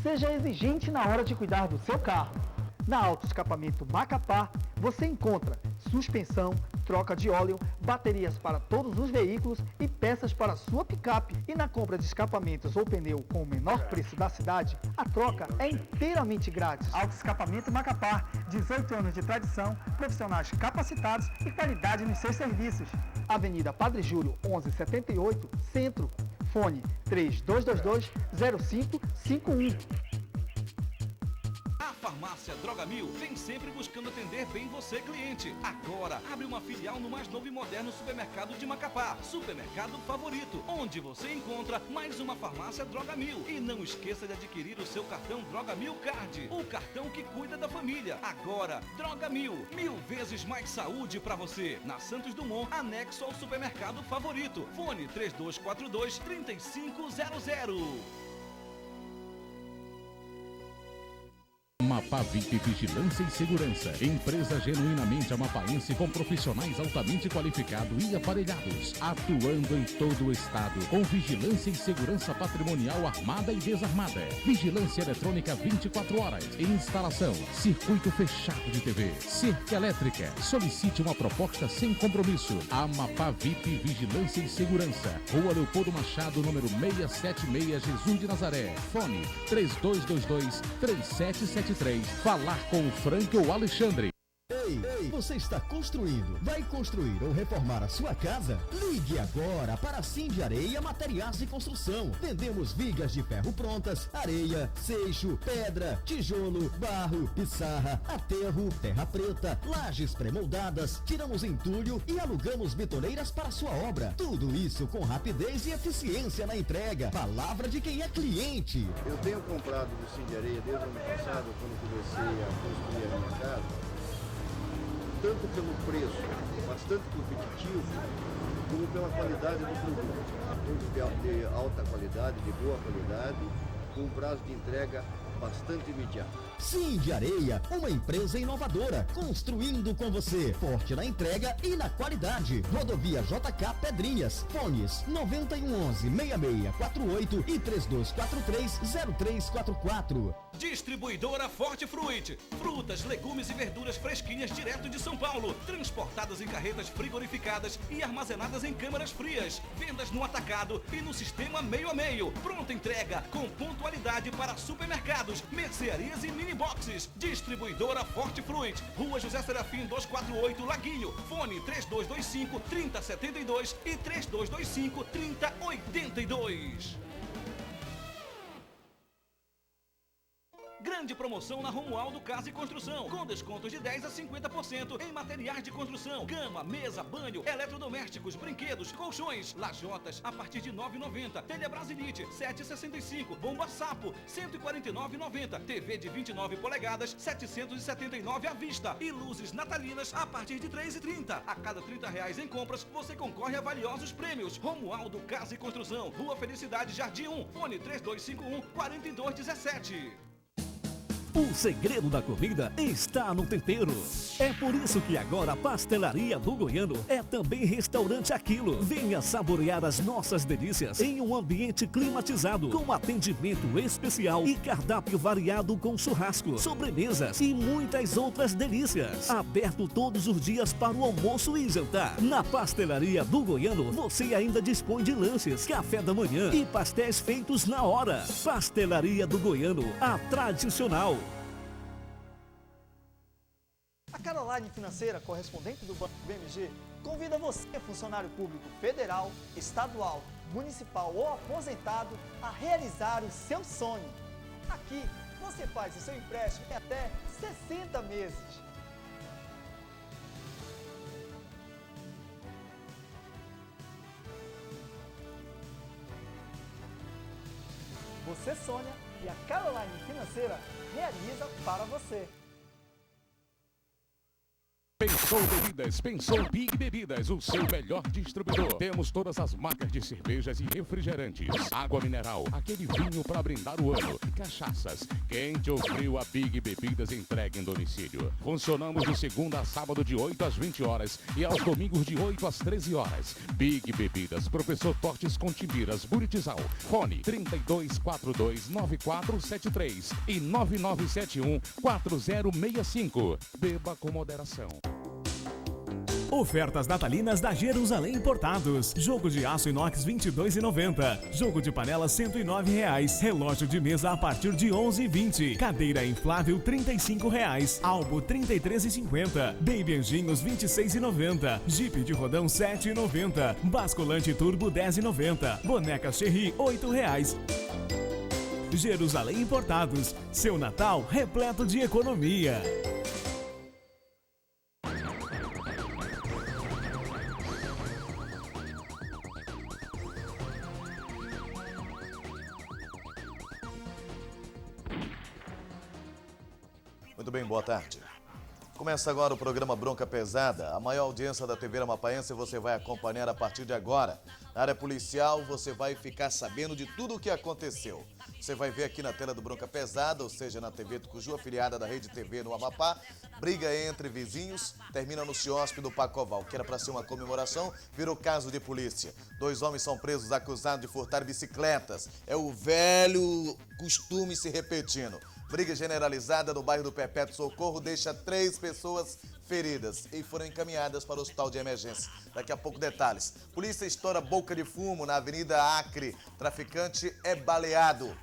Seja exigente na hora de cuidar do seu carro. Na Auto Escapamento Macapá, você encontra suspensão, troca de óleo, baterias para todos os veículos e peças para sua picape. E na compra de escapamentos ou pneu com o menor preço da cidade, a troca é inteiramente grátis. Auto Escapamento Macapá, 18 anos de tradição, profissionais capacitados e qualidade nos seus serviços. Avenida Padre Júlio, 1178, Centro. Fone 3222-0551. A Farmácia Droga Mil vem sempre buscando atender bem você, cliente. Agora, abre uma filial no mais novo e moderno supermercado de Macapá, Supermercado Favorito, onde você encontra mais uma Farmácia Droga Mil. E não esqueça de adquirir o seu cartão Droga Mil Card, o cartão que cuida da família. Agora, Droga Mil, 1000 vezes mais saúde pra você. Na Santos Dumont, anexo ao Supermercado Favorito. Fone 3242-3500. Amapá VIP Vigilância e Segurança. Empresa genuinamente amapaense com profissionais altamente qualificados e aparelhados, atuando em todo o estado, com vigilância e segurança patrimonial armada e desarmada. Vigilância eletrônica 24 horas. Instalação, circuito fechado de TV, cerca elétrica. Solicite uma proposta sem compromisso. Amapá VIP Vigilância e Segurança. Rua Leopoldo Machado, número 676, Jesus de Nazaré. Fone 3222-3773. Falar com o Frank ou Alexandre. Ei, você está construindo, vai construir ou reformar a sua casa? Ligue agora para a Sim de Areia Materiais de Construção. Vendemos vigas de ferro prontas, areia, seixo, pedra, tijolo, barro, pissarra, aterro, terra preta, lajes pré-moldadas, tiramos entulho e alugamos betoleiras para sua obra. Tudo isso com rapidez e eficiência na entrega. Palavra de quem é cliente. Eu tenho comprado do Sim de Areia desde o ano passado, quando comecei a construir a minha casa, tanto pelo preço bastante competitivo, como pela qualidade do produto. Produto de alta qualidade, de boa qualidade, com um prazo de entrega bastante imediato. Sim de Areia, uma empresa inovadora, construindo com você, forte na entrega e na qualidade. Rodovia JK Pedrinhas, fones 9111-6648 e 3243-0344. Distribuidora Forte Fruit. Frutas, legumes e verduras fresquinhas direto de São Paulo. Transportadas em carretas frigorificadas e armazenadas em câmaras frias. Vendas no atacado e no sistema meio a meio. Pronta entrega com pontualidade para supermercados, mercearias e mini boxes. Distribuidora Forte Fruit. Rua José Serafim 248, Laguinho. Fone 3225-3072 e 3225-3082. Grande promoção na Romualdo Casa e Construção, com descontos de 10 a 50% em materiais de construção, cama, mesa, banho, eletrodomésticos, brinquedos, colchões, lajotas a partir de R$ 9,90, telha Brasilite 7,65, bomba sapo 149,90, TV de 29 polegadas 779 à vista e luzes natalinas a partir de R$ 3,30. A cada R$ 30 em compras, você concorre a valiosos prêmios. Romualdo Casa e Construção, Rua Felicidade, Jardim 1, fone 3251-4217. O segredo da comida está no tempero. É por isso que agora a Pastelaria do Goiano é também restaurante Aquilo. Venha saborear as nossas delícias em um ambiente climatizado, com atendimento especial e cardápio variado com churrasco, sobremesas e muitas outras delícias. Aberto todos os dias para o almoço e jantar. Na Pastelaria do Goiano, você ainda dispõe de lanches, café da manhã e pastéis feitos na hora. Pastelaria do Goiano, a tradicional. A Caroline Financeira, correspondente do Banco BMG, convida você, funcionário público federal, estadual, municipal ou aposentado, a realizar o seu sonho. Aqui, você faz o seu empréstimo em até 60 meses. Você sonha e a Caroline Financeira realiza para você. Pensou Bebidas, pensou Big Bebidas, o seu melhor distribuidor. Temos todas as marcas de cervejas e refrigerantes. Água mineral, aquele vinho para brindar o ano. E cachaças, quente ou frio, a Big Bebidas entrega em domicílio. Funcionamos de segunda a sábado de 8 às 20 horas e aos domingos de 8 às 13 horas. Big Bebidas, Professor Tortes Contimbiras, Buritizal. Fone 3242-9473 e 9971-4065. Beba com moderação. Ofertas natalinas da Jerusalém Importados. Jogo de aço inox R$ 22,90. Jogo de panela R$ 109,00. Relógio de mesa a partir de R$ 11,20. Cadeira inflável R$ 35,00. Albo R$ 33,50. Baby Anjinhos R$ 26,90. Jeep de rodão R$ 7,90. Basculante turbo R$ 10,90. Boneca Cherry R$ 8,00. Jerusalém Importados. Seu Natal repleto de economia. Muito bem, boa tarde. Começa agora o programa Bronca Pesada. A maior audiência da TV Amapaense você vai acompanhar a partir de agora. Na área policial, você vai ficar sabendo de tudo o que aconteceu. Você vai ver aqui na tela do Bronca Pesada, ou seja, na TV Tucuju, afiliada da Rede TV no Amapá, briga entre vizinhos, termina no quiosque do Pacoval, que era para ser uma comemoração, virou caso de polícia. 2 homens são presos acusados de furtar bicicletas. É o velho costume se repetindo. Briga generalizada no bairro do Perpétuo Socorro deixa 3 pessoas feridas e foram encaminhadas para o hospital de emergência. Daqui a pouco detalhes. Polícia estoura boca de fumo na Avenida Acre. Traficante é baleado.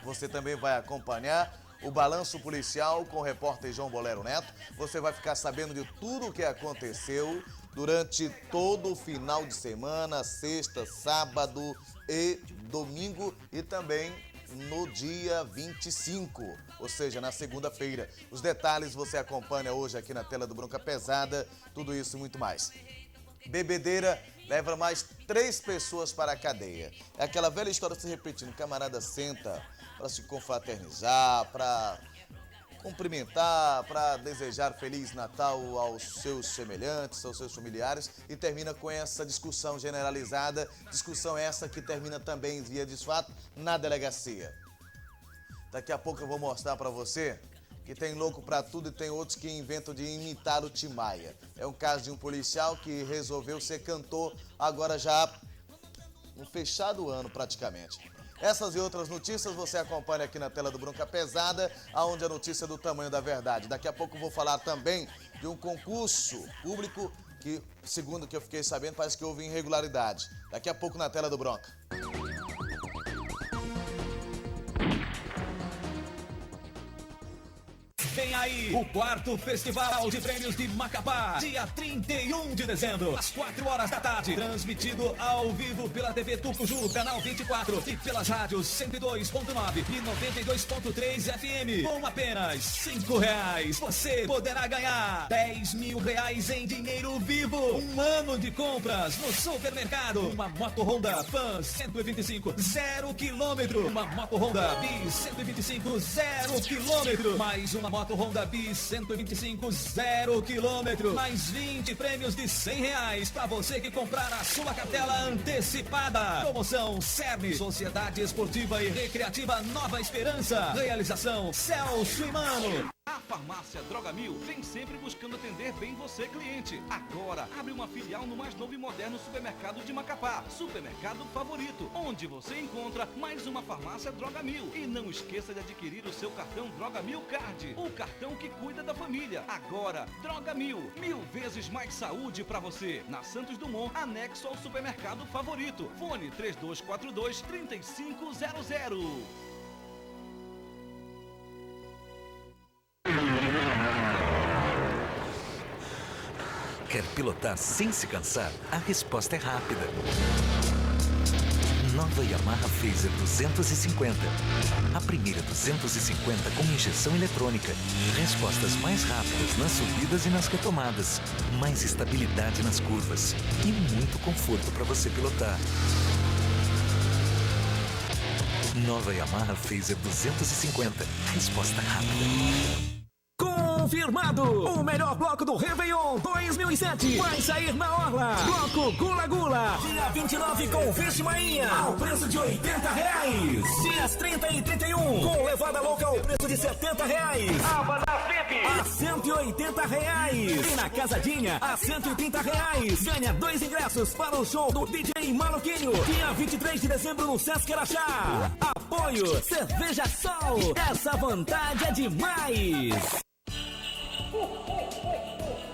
Você também vai acompanhar o balanço policial com o repórter João Bolero Neto. Você vai ficar sabendo de tudo o que aconteceu durante todo o final de semana, sexta, sábado e domingo e também no dia 25, ou seja, na segunda-feira. Os detalhes você acompanha hoje aqui na tela do Bronca Pesada, tudo isso e muito mais. Bebedeira leva mais 3 pessoas para a cadeia. É aquela velha história se repetindo, o camarada senta para se confraternizar, para cumprimentar, para desejar Feliz Natal aos seus semelhantes, aos seus familiares e termina com essa discussão generalizada, discussão essa que termina também via desfato na delegacia. Daqui a pouco eu vou mostrar para você que tem louco para tudo e tem outros que inventam de imitar o Tim Maia. É um caso de um policial que resolveu ser cantor agora já no fechado ano praticamente. Essas e outras notícias você acompanha aqui na tela do Bronca Pesada, onde a notícia é do tamanho da verdade. Daqui a pouco eu vou falar também de um concurso público que, segundo o que eu fiquei sabendo, parece que houve irregularidade. Daqui a pouco na tela do Bronca. Vem aí o 4º Festival de Prêmios de Macapá, dia 31 de dezembro, às 4 horas da tarde, transmitido ao vivo pela TV Tucuju, canal 24 e pelas rádios 102.9 e 92.3 FM. Com apenas R$5, você poderá ganhar R$10.000 em dinheiro vivo, 1 ano de compras no supermercado, uma moto Honda Fan 125 0 km, uma moto Honda Bis 125 0 km, mais uma moto Honda Bis 125 0 km, mais 20 prêmios de R$100 para você que comprar a sua cartela antecipada. Promoção CERN, Sociedade Esportiva e Recreativa Nova Esperança. Realização Celso e Mano. A farmácia Droga Mil vem sempre buscando atender bem você, cliente. Agora, abre uma filial no mais novo e moderno supermercado de Macapá. Supermercado Favorito, onde você encontra mais uma farmácia Droga Mil. E não esqueça de adquirir o seu cartão Droga Mil Card, o cartão que cuida da família. Agora, Droga Mil, 1000 vezes mais saúde pra você. Na Santos Dumont, anexo ao supermercado Favorito. Fone 3242-3500. Quer pilotar sem se cansar? A resposta é rápida. Nova Yamaha Phaser 250. A primeira 250 com injeção eletrônica. Respostas mais rápidas nas subidas e nas retomadas. Mais estabilidade nas curvas. E muito conforto para você pilotar. Nova Yamaha Phaser 250. Resposta rápida. confirmado. O melhor bloco do Réveillon 2007 vai sair na Orla. Bloco Gula Gula. Dia 29 com Viximainha ao preço de R$80. Dias 30 e 31 com levada louca ao preço de R$70. Aba da FIP a R$180. E na Casadinha a R$130. Ganha 2 ingressos para o show do DJ Maluquinho. Dia 23 de dezembro no Sesc Araxá. Apoio Cerveja Sol. Essa vontade é demais.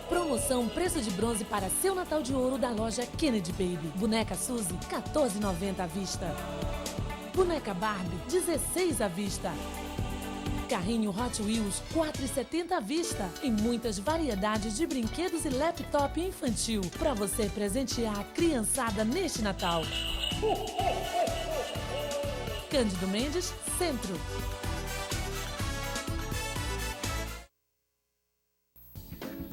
Promoção preço de bronze para seu Natal de Ouro da loja Kennedy Baby. Boneca Suzy, R$14,90 à vista. Boneca Barbie, R$16 à vista. Carrinho Hot Wheels, R$4,70 à vista. E muitas variedades de brinquedos e laptop infantil para você presentear a criançada neste Natal. Cândido Mendes, Centro.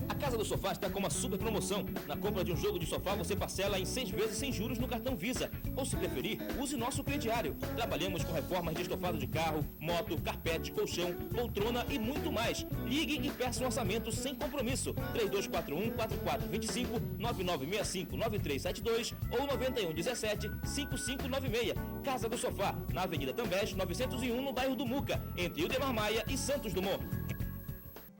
A Casa do Sofá está com uma super promoção. Na compra de um jogo de sofá, você parcela em 6 vezes sem juros no cartão Visa. Ou, se preferir, use nosso crediário. Trabalhamos com reformas de estofado de carro, moto, carpete, colchão, poltrona e muito mais. Ligue e peça um orçamento sem compromisso. 3241-4425, 9965-9372 ou 9117-5596. Casa do Sofá, na Avenida Tambés, 901, no bairro do Muca, entre Ildemar Maia e Santos Dumont.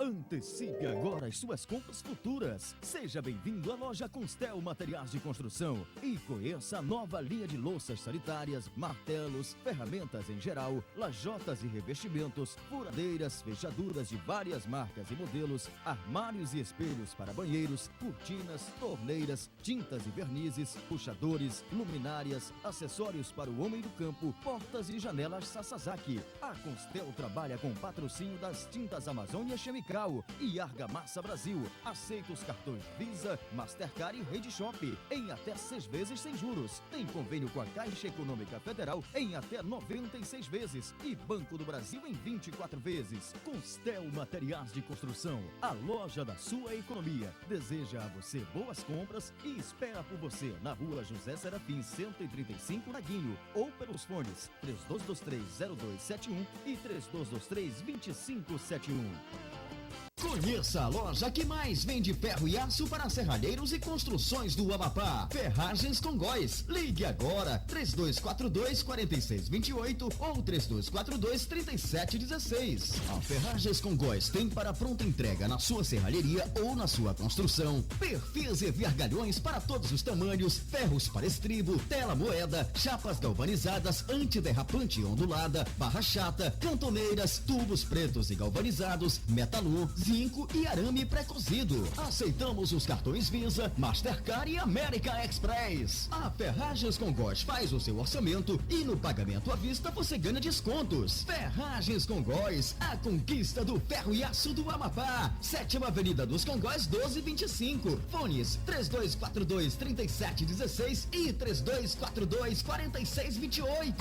Antecipe agora as suas compras futuras. Seja bem-vindo à loja Constel Materiais de Construção e conheça a nova linha de louças sanitárias, martelos, ferramentas em geral, lajotas e revestimentos, furadeiras, fechaduras de várias marcas e modelos, armários e espelhos para banheiros, cortinas, torneiras, tintas e vernizes, puxadores, luminárias, acessórios para o homem do campo, portas e janelas Sasazaki. A Constel trabalha com patrocínio das Tintas Amazônia Chemical e Argamassa Brasil. Aceita os cartões Visa, Mastercard e Rede Shop em até 6 vezes sem juros. Tem convênio com a Caixa Econômica Federal em até 96 vezes e Banco do Brasil em 24 vezes. Constel Materiais de Construção, a loja da sua economia. Deseja a você boas compras e espera por você na Rua José Serafim 135 Naguinho ou pelos fones 3223-0271 e 3223-2571. Conheça a loja que mais vende ferro e aço para serralheiros e construções do Amapá. Ferragens Congóis. Ligue agora 3242-4628 ou 3242-3716. A Ferragens Congóis tem para pronta entrega na sua serralheria ou na sua construção. Perfis e vergalhões para todos os tamanhos, ferros para estribo, tela moeda, chapas galvanizadas antiderrapante ondulada, barra chata, cantoneiras, tubos pretos e galvanizados, metalon, zinco e arame pré-cozido. Aceitamos os cartões Visa, Mastercard e American Express. A Ferragens Congóis faz o seu orçamento e no pagamento à vista você ganha descontos. Ferragens Congóis, a conquista do ferro e aço do Amapá. 7ª Avenida dos Congóis 1225. Fones 3242-3716 e 3242-4628.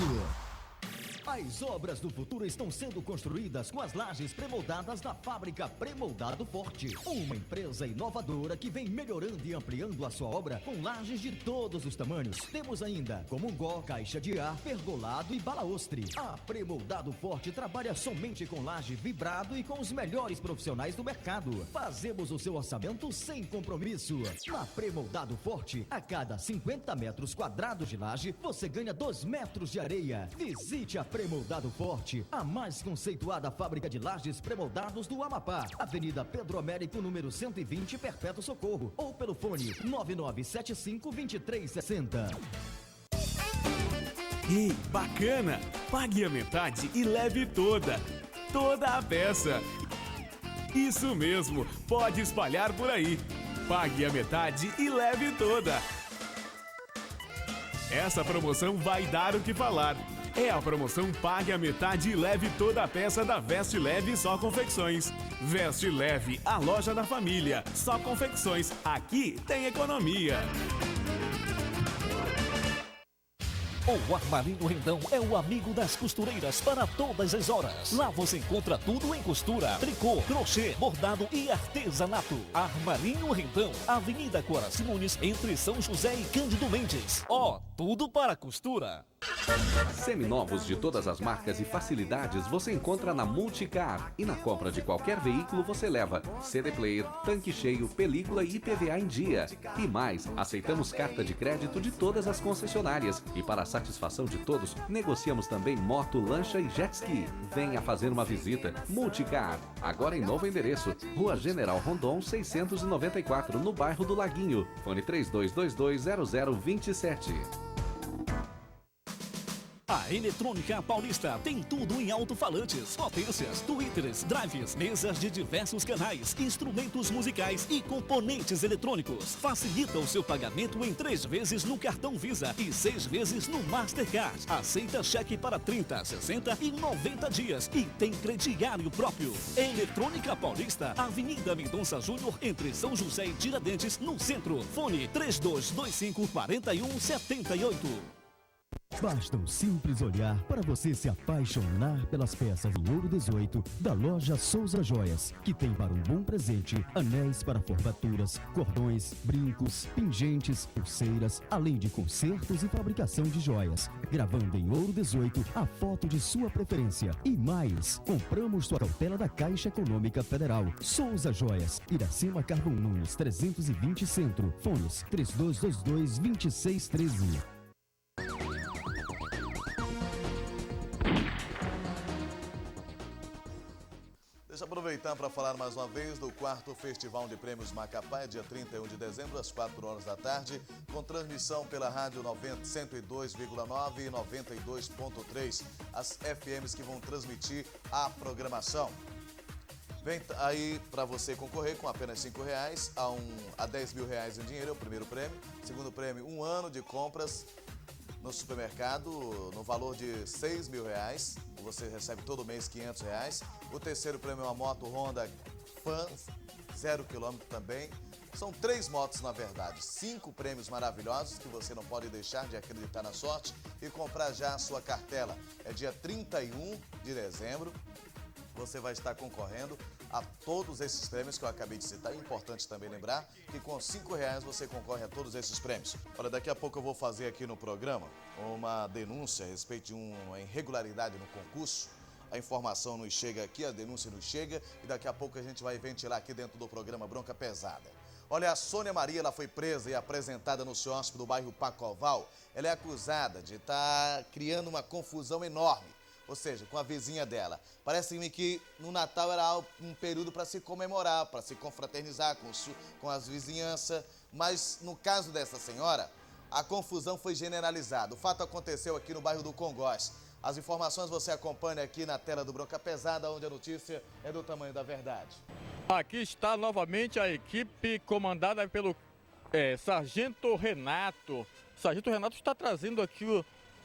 As obras do futuro estão sendo construídas com as lajes premoldadas da fábrica Premoldado Forte. Uma empresa inovadora que vem melhorando e ampliando a sua obra com lajes de todos os tamanhos. Temos ainda comungó, caixa de ar, pergolado e balaustre. A Premoldado Forte trabalha somente com laje vibrado e com os melhores profissionais do mercado. Fazemos o seu orçamento sem compromisso. Na Premoldado Forte, a cada 50 metros quadrados de laje, você ganha 2 metros de areia. Visite a Premoldado Forte, a mais conceituada fábrica de lajes premoldados do Amapá. Avenida Pedro Américo, número 120, Perpétuo Socorro. Ou pelo fone 9975-2360. Ei, bacana! Pague a metade e leve toda a peça. Isso mesmo, pode espalhar por aí. Pague a metade e leve toda. Essa promoção vai dar o que falar. É a promoção Pague a Metade e Leve Toda a Peça da Veste Leve Só Confecções. Veste Leve, a loja da família. Só Confecções, aqui tem economia. O Armarinho Rendão é o amigo das costureiras para todas as horas. Lá você encontra tudo em costura, tricô, crochê, bordado e artesanato. Armarinho Rendão, Avenida Coraci Nunes, entre São José e Cândido Mendes. Tudo para costura. Seminovos de todas as marcas e facilidades você encontra na Multicar. E na compra de qualquer veículo você leva CD player, tanque cheio, película e IPVA em dia. E mais, aceitamos carta de crédito de todas as concessionárias. E para a satisfação de todos, negociamos também moto, lancha e jet ski. Venha fazer uma visita. Multicar, agora em novo endereço. Rua General Rondon 694, no bairro do Laguinho. Fone 32220027. A Eletrônica Paulista tem tudo em alto-falantes, potências, tweeters, drives, mesas de diversos canais, instrumentos musicais e componentes eletrônicos. Facilita o seu pagamento em 3 vezes no cartão Visa e 6 vezes no Mastercard. Aceita cheque para 30, 60 e 90 dias e tem crediário próprio. Eletrônica Paulista, Avenida Mendonça Júnior, entre São José e Tiradentes, no centro. Fone 3225-4178. Basta um simples olhar para você se apaixonar pelas peças em ouro 18 da loja Souza Joias, que tem para um bom presente anéis para formaturas, cordões, brincos, pingentes, pulseiras, além de consertos e fabricação de joias, gravando em ouro 18 a foto de sua preferência. E mais, compramos sua cautela da Caixa Econômica Federal. Souza Joias, Iracema Carvão Nunes 320 Centro, fones 3222-2613. Deixa eu aproveitar para falar mais uma vez do 4º Festival de Prêmios Macapá, dia 31 de dezembro, às 4 horas da tarde, com transmissão pela rádio 102,9 e 92,3, as FMs que vão transmitir a programação. Vem aí para você concorrer com apenas R$5 a R$10.000 em dinheiro, é o primeiro prêmio. Segundo prêmio, 1 ano de compras no supermercado, no valor de R$6.000, você recebe todo mês R$500. O terceiro prêmio é uma moto Honda Fan, 0 km também. São 3 motos, na verdade. 5 prêmios maravilhosos que você não pode deixar de acreditar na sorte e comprar já a sua cartela. É dia 31 de dezembro. Você vai estar concorrendo a todos esses prêmios que eu acabei de citar. É importante também lembrar que com R$5 você concorre a todos esses prêmios. Olha, daqui a pouco eu vou fazer aqui no programa uma denúncia a respeito de uma irregularidade no concurso. A informação nos chega aqui, a denúncia nos chega e daqui a pouco a gente vai ventilar aqui dentro do programa Bronca Pesada. Olha, a Sônia Maria, ela foi presa e apresentada no CIOSP do bairro Pacoval. Ela é acusada de estar criando uma confusão enorme. Ou seja, com a vizinha dela. Parece-me que no Natal era um período para se comemorar, para se confraternizar com as vizinhanças. Mas no caso dessa senhora, a confusão foi generalizada. O fato aconteceu aqui no bairro do Congós. As informações você acompanha aqui na tela do Bronca Pesada, onde a notícia é do tamanho da verdade. Aqui está novamente a equipe comandada pelo Sargento Renato. Sargento Renato está trazendo aqui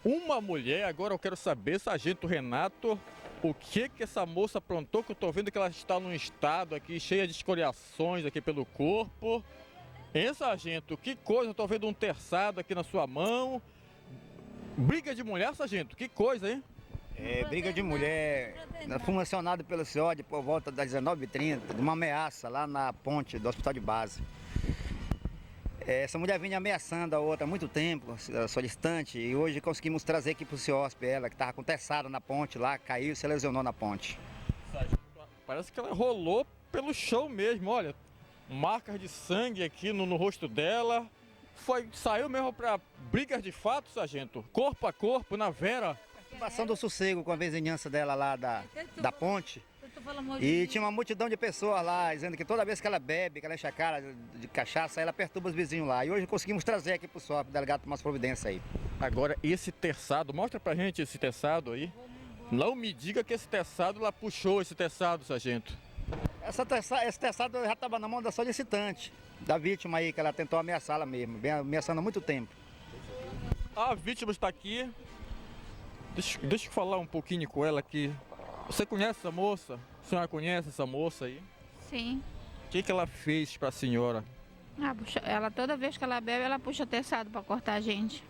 uma mulher. Agora eu quero saber, Sargento Renato, o que essa moça aprontou, que eu estou vendo que ela está num estado aqui cheia de escoriações aqui pelo corpo. Hein, sargento? Que coisa, eu estou vendo um terçado aqui na sua mão. Briga de mulher, sargento? Que coisa, hein? Briga de mulher. Fui acionado pelo CIOD por volta das 19h30, de uma ameaça lá na ponte do Hospital de Base. Essa mulher vinha ameaçando a outra há muito tempo, só distante, e hoje conseguimos trazer aqui para o CIOSP ela, que estava com terçada na ponte lá, caiu e se lesionou na ponte. Parece que ela rolou pelo chão mesmo, olha, marcas de sangue aqui no rosto dela. Saiu mesmo para brigas de fato, sargento? Corpo a corpo, na vera? Passando o sossego com a vizinhança dela lá da ponte. E tinha uma multidão de pessoas lá, dizendo que toda vez que ela bebe, que ela enche a cara de cachaça, ela perturba os vizinhos lá. E hoje conseguimos trazer aqui pro SOP, o delegado tomar as providências aí. Agora, esse terçado, mostra pra gente esse terçado aí. Não me diga que esse terçado, ela puxou esse terçado, sargento. Esse terçado já estava na mão da solicitante, da vítima aí, que ela tentou ameaçá-la mesmo, vem ameaçando há muito tempo. A vítima está aqui. Deixa eu falar um pouquinho com ela aqui. Você conhece essa moça? A senhora conhece essa moça aí? Sim. O que ela fez para a senhora? Ela, toda vez que ela bebe, ela puxa terçado para cortar a gente.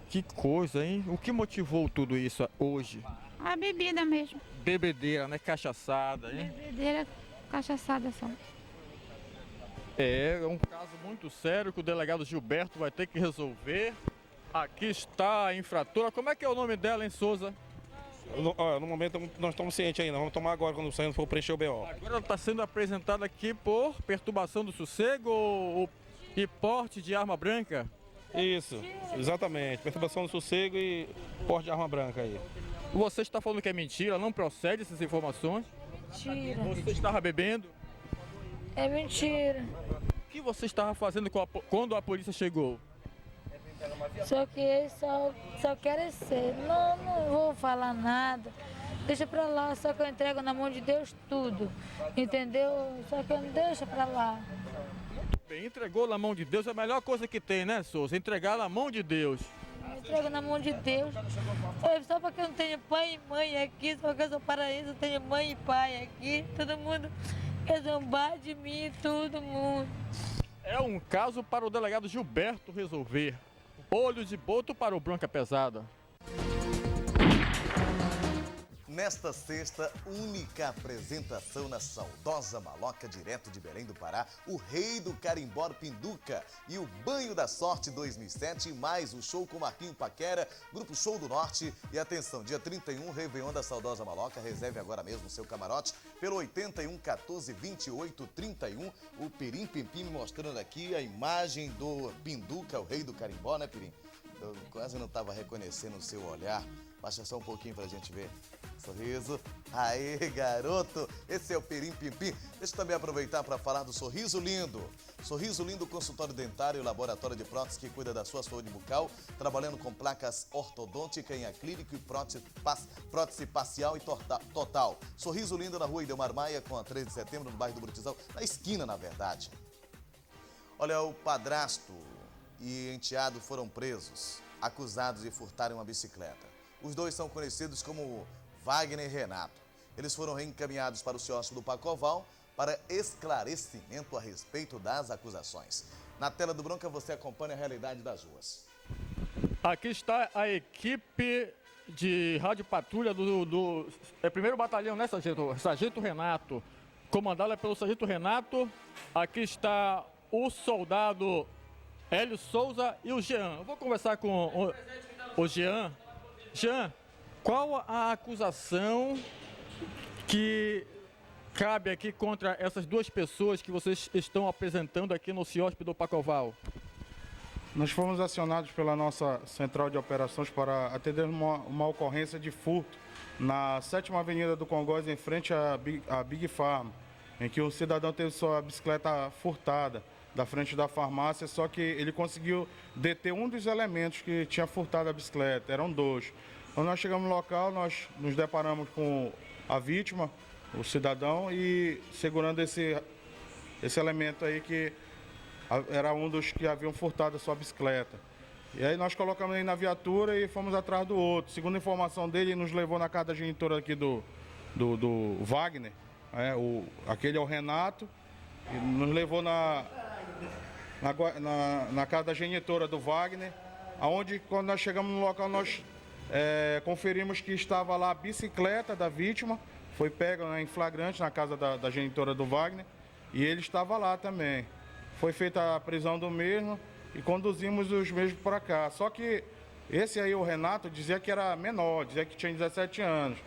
Que coisa, hein? O que motivou tudo isso hoje? A bebida mesmo. Bebedeira, né? Cachaçada, hein? Bebedeira, cachaçada só. É um caso muito sério que o delegado Gilberto vai ter que resolver. Aqui está a infratora. Como é que é o nome dela, hein, Souza? No momento nós estamos cientes ainda, vamos tomar agora quando saímos for preencher o BO. Agora ela está sendo apresentada aqui por perturbação do sossego e porte de arma branca? Isso, exatamente, perturbação do sossego e porte de arma branca aí. Você está falando que é mentira, não procede essas informações? Mentira. Você estava bebendo? É mentira. O que você estava fazendo quando a polícia chegou? Só que eles só querem ser. Não vou falar nada. Deixa pra lá, só que eu entrego na mão de Deus tudo. Entendeu? Só que eu não deixo pra lá. Bem, entregou na mão de Deus é a melhor coisa que tem, né, Souza? Entregar na mão de Deus. Eu entrego na mão de Deus. Só porque eu não tenho pai e mãe aqui, só porque eu sou paraíso, eu tenho mãe e pai aqui. Todo mundo quer zombar de mim, todo mundo. É um caso para o delegado Gilberto resolver. Olho de boto para o Bronca Pesada. Nesta sexta, única apresentação na saudosa Maloca, direto de Belém do Pará, o Rei do Carimbó Pinduca e o Banho da Sorte 2007, mais o show com Marquinho Paquera, Grupo Show do Norte. E atenção, dia 31, Réveillon da saudosa Maloca, reserve agora mesmo o seu camarote pelo 81 14 28 31. O Pirim Pimpim me mostrando aqui a imagem do Pinduca, o Rei do Carimbó, né, Pirim? Eu quase não estava reconhecendo o seu olhar. Baixa só um pouquinho pra gente ver. Sorriso. Aê, garoto! Esse é o Pirim Pimpim. Deixa eu também aproveitar para falar do Sorriso Lindo. Sorriso Lindo, consultório dentário e laboratório de prótese que cuida da sua saúde bucal, trabalhando com placas ortodôntica em acrílico e prótese parcial e total. Sorriso Lindo na rua Idemar Maia, com a 3 de setembro, no bairro do Brutizão, na esquina, na verdade. Olha, o padrasto e enteado foram presos, acusados de furtarem uma bicicleta. Os dois são conhecidos como Wagner e Renato. Eles foram reencaminhados para o quiosque do Pacoval para esclarecimento a respeito das acusações. Na tela do Bronca você acompanha a realidade das ruas. Aqui está a equipe de rádio patrulha do 1º Batalhão, né, Sargento? Sargento Renato, comandada pelo Sargento Renato. Aqui está o soldado Hélio Souza e o Jean. Eu vou conversar com o Jean. Jean, qual a acusação que cabe aqui contra essas duas pessoas que vocês estão apresentando aqui no quiosque do Pacoval? Nós fomos acionados pela nossa central de operações para atender uma ocorrência de furto na 7ª Avenida do Congoz, em frente à Big Farm, em que um cidadão teve sua bicicleta furtada da frente da farmácia, só que ele conseguiu deter um dos elementos que tinha furtado a bicicleta, eram dois. Quando nós chegamos no local, nós nos deparamos com a vítima, o cidadão, e segurando esse elemento aí que era um dos que haviam furtado a sua bicicleta. E aí nós colocamos ele na viatura e fomos atrás do outro. Segundo a informação dele, ele nos levou na casa da genitora aqui do Wagner, aquele é o Renato, e nos levou na casa da genitora do Wagner, onde quando nós chegamos no local nós conferimos que estava lá a bicicleta da vítima, foi pega em flagrante na casa da genitora do Wagner, e ele estava lá também. Foi feita a prisão do mesmo e conduzimos os mesmos para cá. Só que esse aí, o Renato, dizia que era menor, dizia que tinha 17 anos.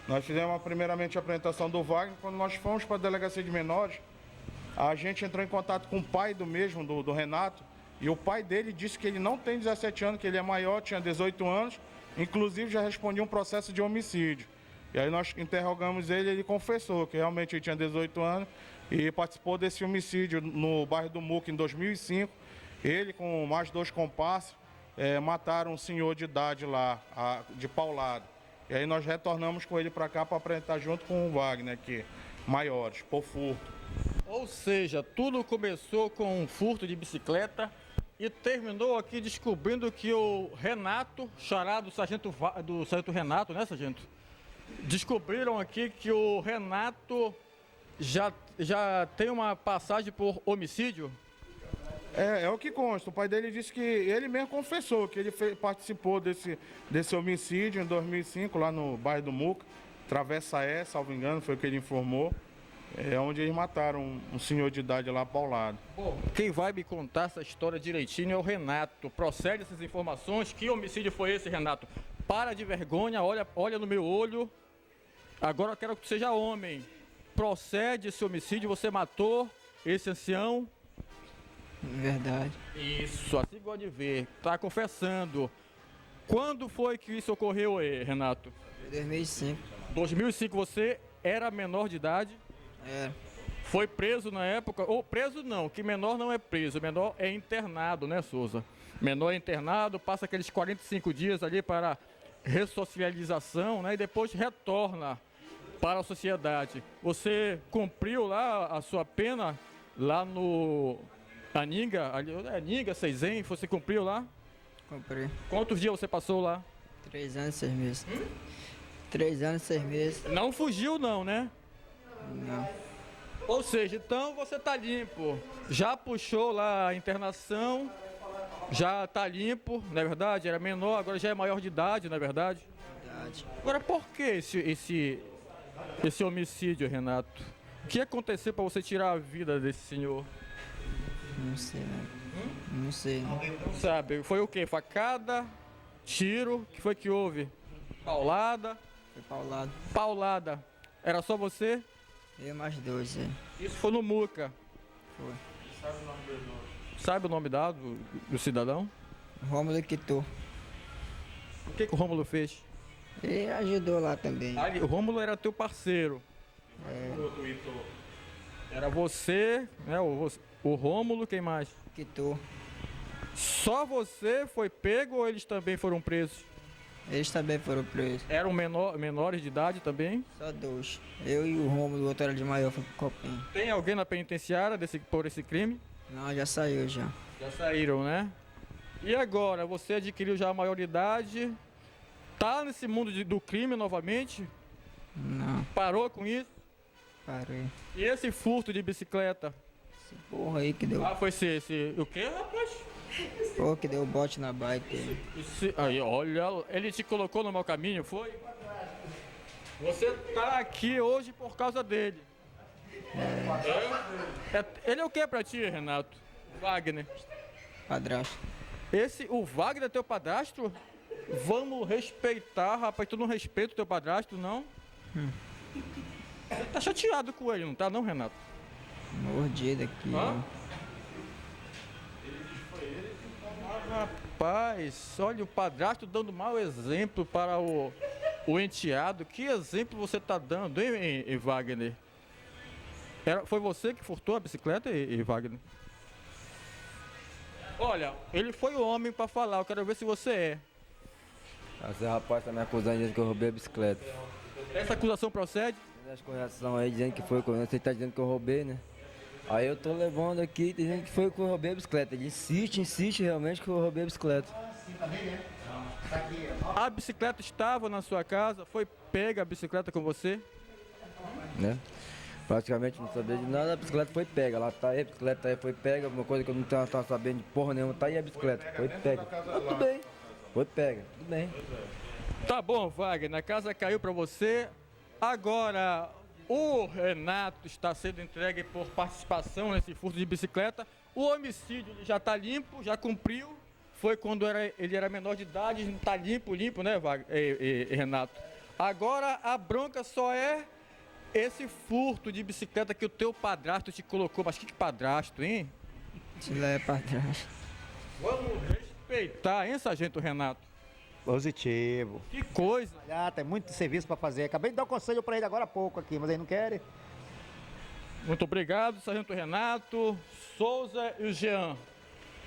Nós fizemos primeiramente a apresentação do Wagner. Quando nós fomos para a delegacia de menores, a gente entrou em contato com o pai do mesmo, do Renato, e o pai dele disse que ele não tem 17 anos, que ele é maior, tinha 18 anos, inclusive já respondia um processo de homicídio. E aí nós interrogamos ele confessou que realmente ele tinha 18 anos e participou desse homicídio no bairro do Muque em 2005. Ele, com mais 2 comparsas, mataram um senhor de idade lá, de paulado. E aí nós retornamos com ele para cá para apresentar junto com o Wagner aqui, maiores, por furto. Ou seja, tudo começou com um furto de bicicleta e terminou aqui descobrindo que o Renato, xará do sargento Renato, né, sargento? Descobriram aqui que o Renato já tem uma passagem por homicídio? É o que consta. O pai dele disse que ele mesmo confessou que ele participou desse homicídio em 2005, lá no bairro do Muca, Travessa E, salvo engano, foi o que ele informou. Onde eles mataram um senhor de idade lá paulado. Bom, quem vai me contar essa história direitinho é o Renato. Procede essas informações. Que homicídio foi esse, Renato? Para de vergonha, olha no meu olho. Agora eu quero que tu seja homem. Procede esse homicídio, você matou esse ancião? Verdade. Isso, assim gosta de ver. Tá confessando. Quando foi que isso ocorreu, Renato? 2005. 2005, você era menor de idade? É. Foi preso na época, ou preso não, que menor não é preso, menor é internado, né, Souza? Menor é internado, passa aqueles 45 dias ali para ressocialização, né, e depois retorna para a sociedade. Você cumpriu lá a sua pena, lá no Aninga, Aninga, Seizem, você cumpriu lá? Cumpri. Quantos dias você passou lá? 3 anos e 6 meses. 3 anos e 6 meses. Não fugiu não, né? Não. Ou seja, então você tá limpo. Já puxou lá a internação, já tá limpo, não é verdade? Era menor, agora já é maior de idade, não é verdade? Verdade. Agora por que esse homicídio, Renato? O que aconteceu para você tirar a vida desse senhor? Não sei, né? Não sei. Não sabe, foi o quê? Facada, tiro, o que foi que houve? Paulada? Foi paulado. Paulada. Era só você? Eu mais 2, Isso foi no Muca. Foi. Sabe o nome do cidadão? Rômulo Quitou. O que o Rômulo fez? Ele ajudou lá também. O Rômulo era teu parceiro. Era você, né? O Rômulo, quem mais? Quitou. Só você foi pego ou eles também foram presos? Eles também foram presos. Eram menores de idade também? Só 2. Eu e o Rômulo, o outro era de maior, foi pro Copinho. Tem alguém na penitenciária por esse crime? Não, já saiu já. Já saíram, né? E agora, você adquiriu já a maioridade, tá nesse mundo do crime novamente? Não. Parou com isso? Parei. E esse furto de bicicleta? Esse porra aí que deu. Ah, foi esse... O quê, rapaz? Pô, que deu bote na bike. Aí, olha, ele te colocou no mau caminho, foi? Você tá aqui hoje por causa dele. Ele é o que pra ti, Renato? Wagner. Padrasto. O Wagner é teu padrasto? Vamos respeitar, rapaz. Tu não respeita o teu padrasto, não? Você tá chateado com ele, não tá não, Renato? Mordida aqui. Rapaz, olha o padrasto dando mau exemplo para o enteado. Que exemplo você tá dando, hein, Wagner? Foi você que furtou a bicicleta, Wagner? Olha, ele foi o homem para falar, eu quero ver se você é. Esse rapaz tá me acusando de que eu roubei a bicicleta. Essa acusação procede? Tem as correções aí dizendo que foi, você tá dizendo que eu roubei, né? Aí eu tô levando aqui, dizendo que foi que eu roubei a bicicleta. Ele insiste realmente que eu roubei a bicicleta. A bicicleta estava na sua casa? Foi pega a bicicleta com você? Né? Praticamente não sabia de nada, a bicicleta foi pega. Lá tá aí, a bicicleta aí foi pega, uma coisa que eu não tava sabendo de porra nenhuma, tá aí a bicicleta, foi pega. Tudo bem, foi pega, tudo bem. Tá bom, Wagner, a casa caiu pra você. Agora, o Renato está sendo entregue por participação nesse furto de bicicleta. O homicídio já está limpo, já cumpriu. Foi quando ele era menor de idade, está limpo, né, Renato? Agora a bronca só é esse furto de bicicleta que o teu padrasto te colocou. Mas que padrasto, hein? Isso lá é padrasto. Vamos respeitar, hein, sargento Renato? Positivo. Que coisa. Tem muito serviço para fazer. Acabei de dar um conselho para ele agora há pouco aqui, mas ele não quer. Muito obrigado, sargento Renato, Souza e o Jean.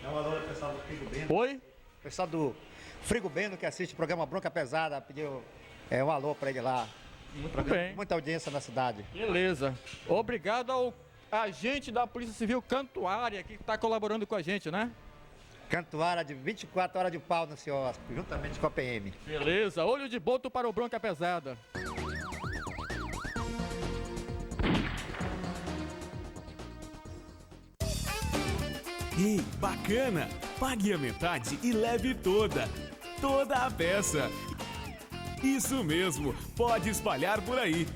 Um alô pessoal do Frigo Beno. Oi? Pessoal do Frigo Beno que assiste o programa Bronca Pesada, pediu um alô para ele lá. Muito bem. Muita audiência na cidade. Beleza. Obrigado ao agente da Polícia Civil Cantuária que está colaborando com a gente, né? Cantuária de 24 horas de pau no CIOSP, juntamente com a PM. Beleza, olho de boto para o Bronca Pesada. Ei, bacana! Pague a metade e leve toda a peça. Isso mesmo, pode espalhar por aí.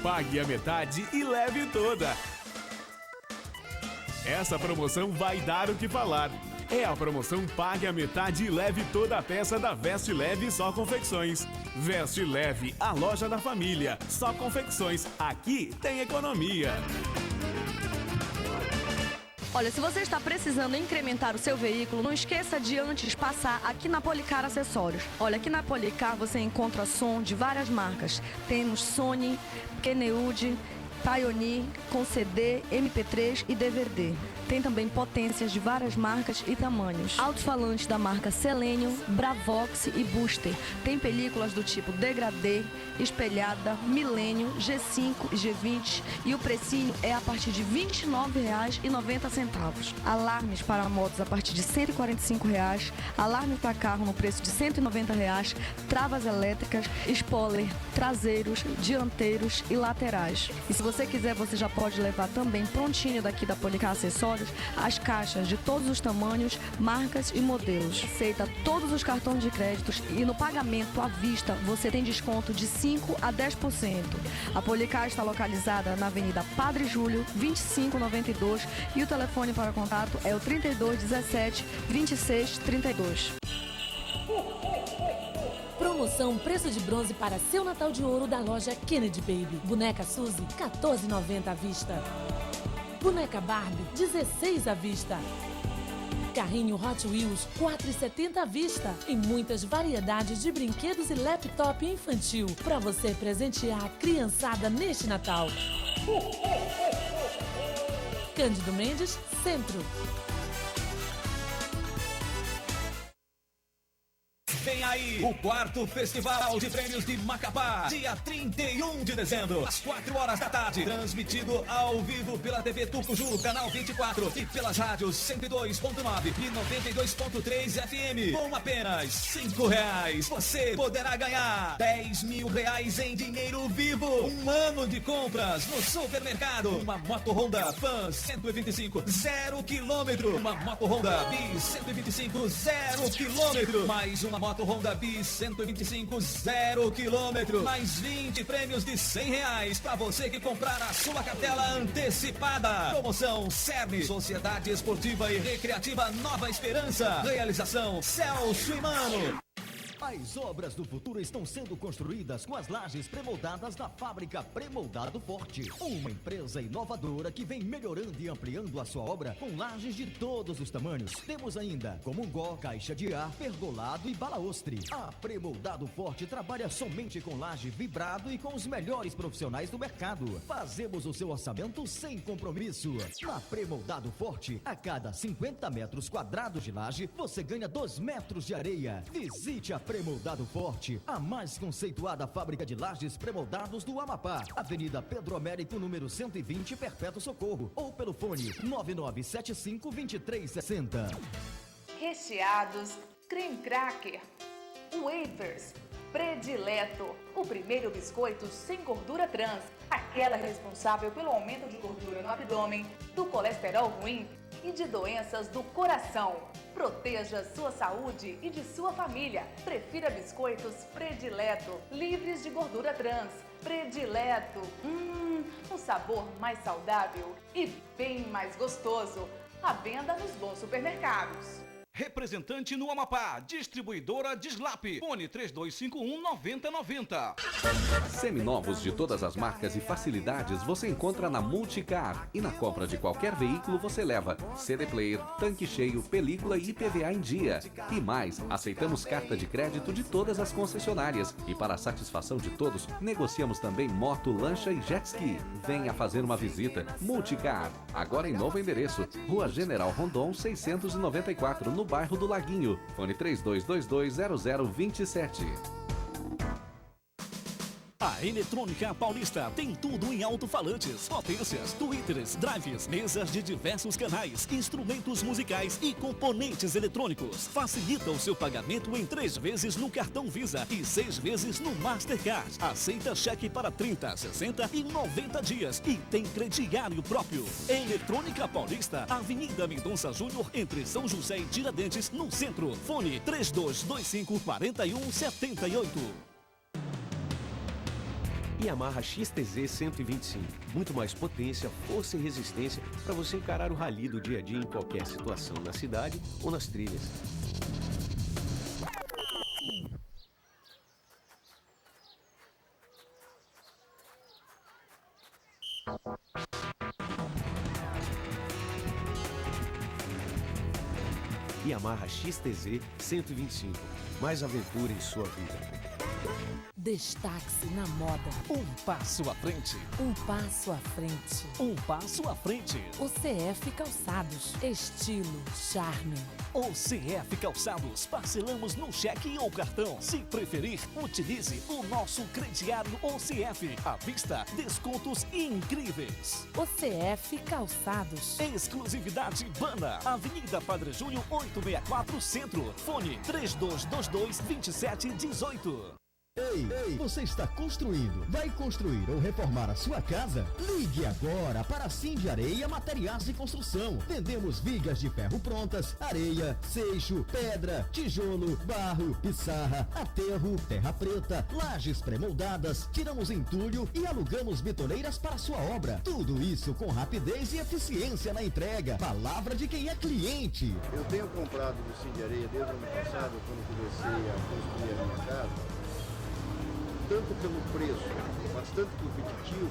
Pague a metade e leve toda. Essa promoção vai dar o que falar. É a promoção Pague a metade e leve toda a peça da Veste Leve Só Confecções. Veste Leve, a loja da família. Só Confecções, aqui tem economia. Olha, se você está precisando incrementar o seu veículo, não esqueça de antes passar aqui na Policar Acessórios. Olha, aqui na Policar você encontra som de várias marcas. Temos Sony, Kenwood, Pioneer, com CD, MP3 e DVD. Tem também potências de várias marcas e tamanhos. Alto-falantes da marca Selenium, Bravox e Booster. Tem películas do tipo Degradê, Espelhada, Milênio, G5 e G20. E o precinho é a partir de R$ 29,90. Alarmes para motos a partir de R$ 145. Alarme para carro no preço de R$ 190. Travas elétricas, spoiler, traseiros, dianteiros e laterais. E se você quiser, você já pode levar também prontinho daqui da Policar Acessórios as caixas de todos os tamanhos, marcas e modelos. Aceita todos os cartões de créditos e no pagamento à vista você tem desconto de 5 a 10%. A Policar está localizada na Avenida Padre Júlio, 2592 e o telefone para contato é o 3217 2632. Promoção Preço de Bronze para seu Natal de Ouro da loja Kennedy Baby. Boneca Suzy, R$ 14,90 à vista. Boneca Barbie, R$ 16 à vista. Carrinho Hot Wheels, R$ 4,70 à vista. E muitas variedades de brinquedos e laptop infantil para você presentear a criançada neste Natal. Cândido Mendes, Centro. Vem aí o 4º Festival de Prêmios de Macapá, dia 31 de dezembro, às 4 horas da tarde, transmitido ao vivo pela TV Tucuju, canal 24 e pelas rádios 102.9 e 92.3 FM. Com apenas R$ 5 você poderá ganhar R$ 10 mil em dinheiro vivo, um ano de compras no supermercado, uma moto Honda Fan 125 0 km, uma moto Honda Bis 125 0 km, mais uma moto Honda Bis 125 0 km, mais 20 prêmios de R$ 100 para você que comprar a sua cartela antecipada. Promoção CERN, Sociedade Esportiva e Recreativa Nova Esperança. Realização Celso e Mano. As obras do futuro estão sendo construídas com as lajes premoldadas da fábrica Premoldado Forte. Uma empresa inovadora que vem melhorando e ampliando a sua obra com lajes de todos os tamanhos. Temos ainda comungó, caixa de ar, pergolado e balaustre. A Premoldado Forte trabalha somente com laje vibrado e com os melhores profissionais do mercado. Fazemos o seu orçamento sem compromisso. Na Premoldado Forte, a cada 50 metros quadrados de laje, você ganha 2 metros de areia. Visite a Premoldado Forte, a mais conceituada fábrica de lajes premoldados do Amapá. Avenida Pedro Américo, número 120, Perpétuo Socorro. Ou pelo fone 9975-2360. Recheados, creme cracker, wafers, predileto. O primeiro biscoito sem gordura trans. Aquela responsável pelo aumento de gordura no abdômen, do colesterol ruim e de doenças do coração. Proteja sua saúde e de sua família. Prefira biscoitos Predileto, livres de gordura trans. Predileto, um sabor mais saudável e bem mais gostoso. À venda nos bons supermercados. Representante no Amapá, distribuidora Dislap, fone 3251-9090. Seminovos de todas as marcas e facilidades você encontra na Multicar. E na compra de qualquer veículo você leva CD player, tanque cheio, película e IPVA em dia. E mais, aceitamos carta de crédito de todas as concessionárias. E para a satisfação de todos, negociamos também moto, lancha e jet ski. Venha fazer uma visita. Multicar, agora em novo endereço, Rua General Rondon 694, no bairro do Laguinho. Fone 32220027. A Eletrônica Paulista tem tudo em alto-falantes, potências, tweeters, drives, mesas de diversos canais, instrumentos musicais e componentes eletrônicos. Facilita o seu pagamento em 3 vezes no cartão Visa e 6 vezes no Mastercard. Aceita cheque para 30, 60 e 90 dias e tem crediário próprio. Eletrônica Paulista, Avenida Mendonça Júnior, entre São José e Tiradentes, no centro. Fone 3225-4178. Yamaha XTZ 125. Muito mais potência, força e resistência para você encarar o rally do dia a dia em qualquer situação, na cidade ou nas trilhas. Yamaha XTZ 125. Mais aventura em sua vida. Destaque-se na moda. Um passo à frente. Um passo à frente. Um passo à frente. OCF Calçados. Estilo, charme. OCF Calçados. Parcelamos no cheque ou cartão. Se preferir, utilize o nosso crediário OCF. À vista, descontos incríveis. OCF Calçados. Exclusividade Bana. Avenida Padre Júnior 864 Centro. Fone 3222-2718. Ei, você está construindo, vai construir ou reformar a sua casa? Ligue agora para a Cindy Areia Materiais de Construção. Vendemos vigas de ferro prontas, areia, seixo, pedra, tijolo, barro, pissarra, aterro, terra preta, lajes pré-moldadas, tiramos entulho e alugamos betoleiras para sua obra. Tudo isso com rapidez e eficiência na entrega. Palavra de quem é cliente. Eu tenho comprado do Cindy Areia desde o ano passado, quando comecei a construir a minha casa, tanto pelo preço, bastante competitivo,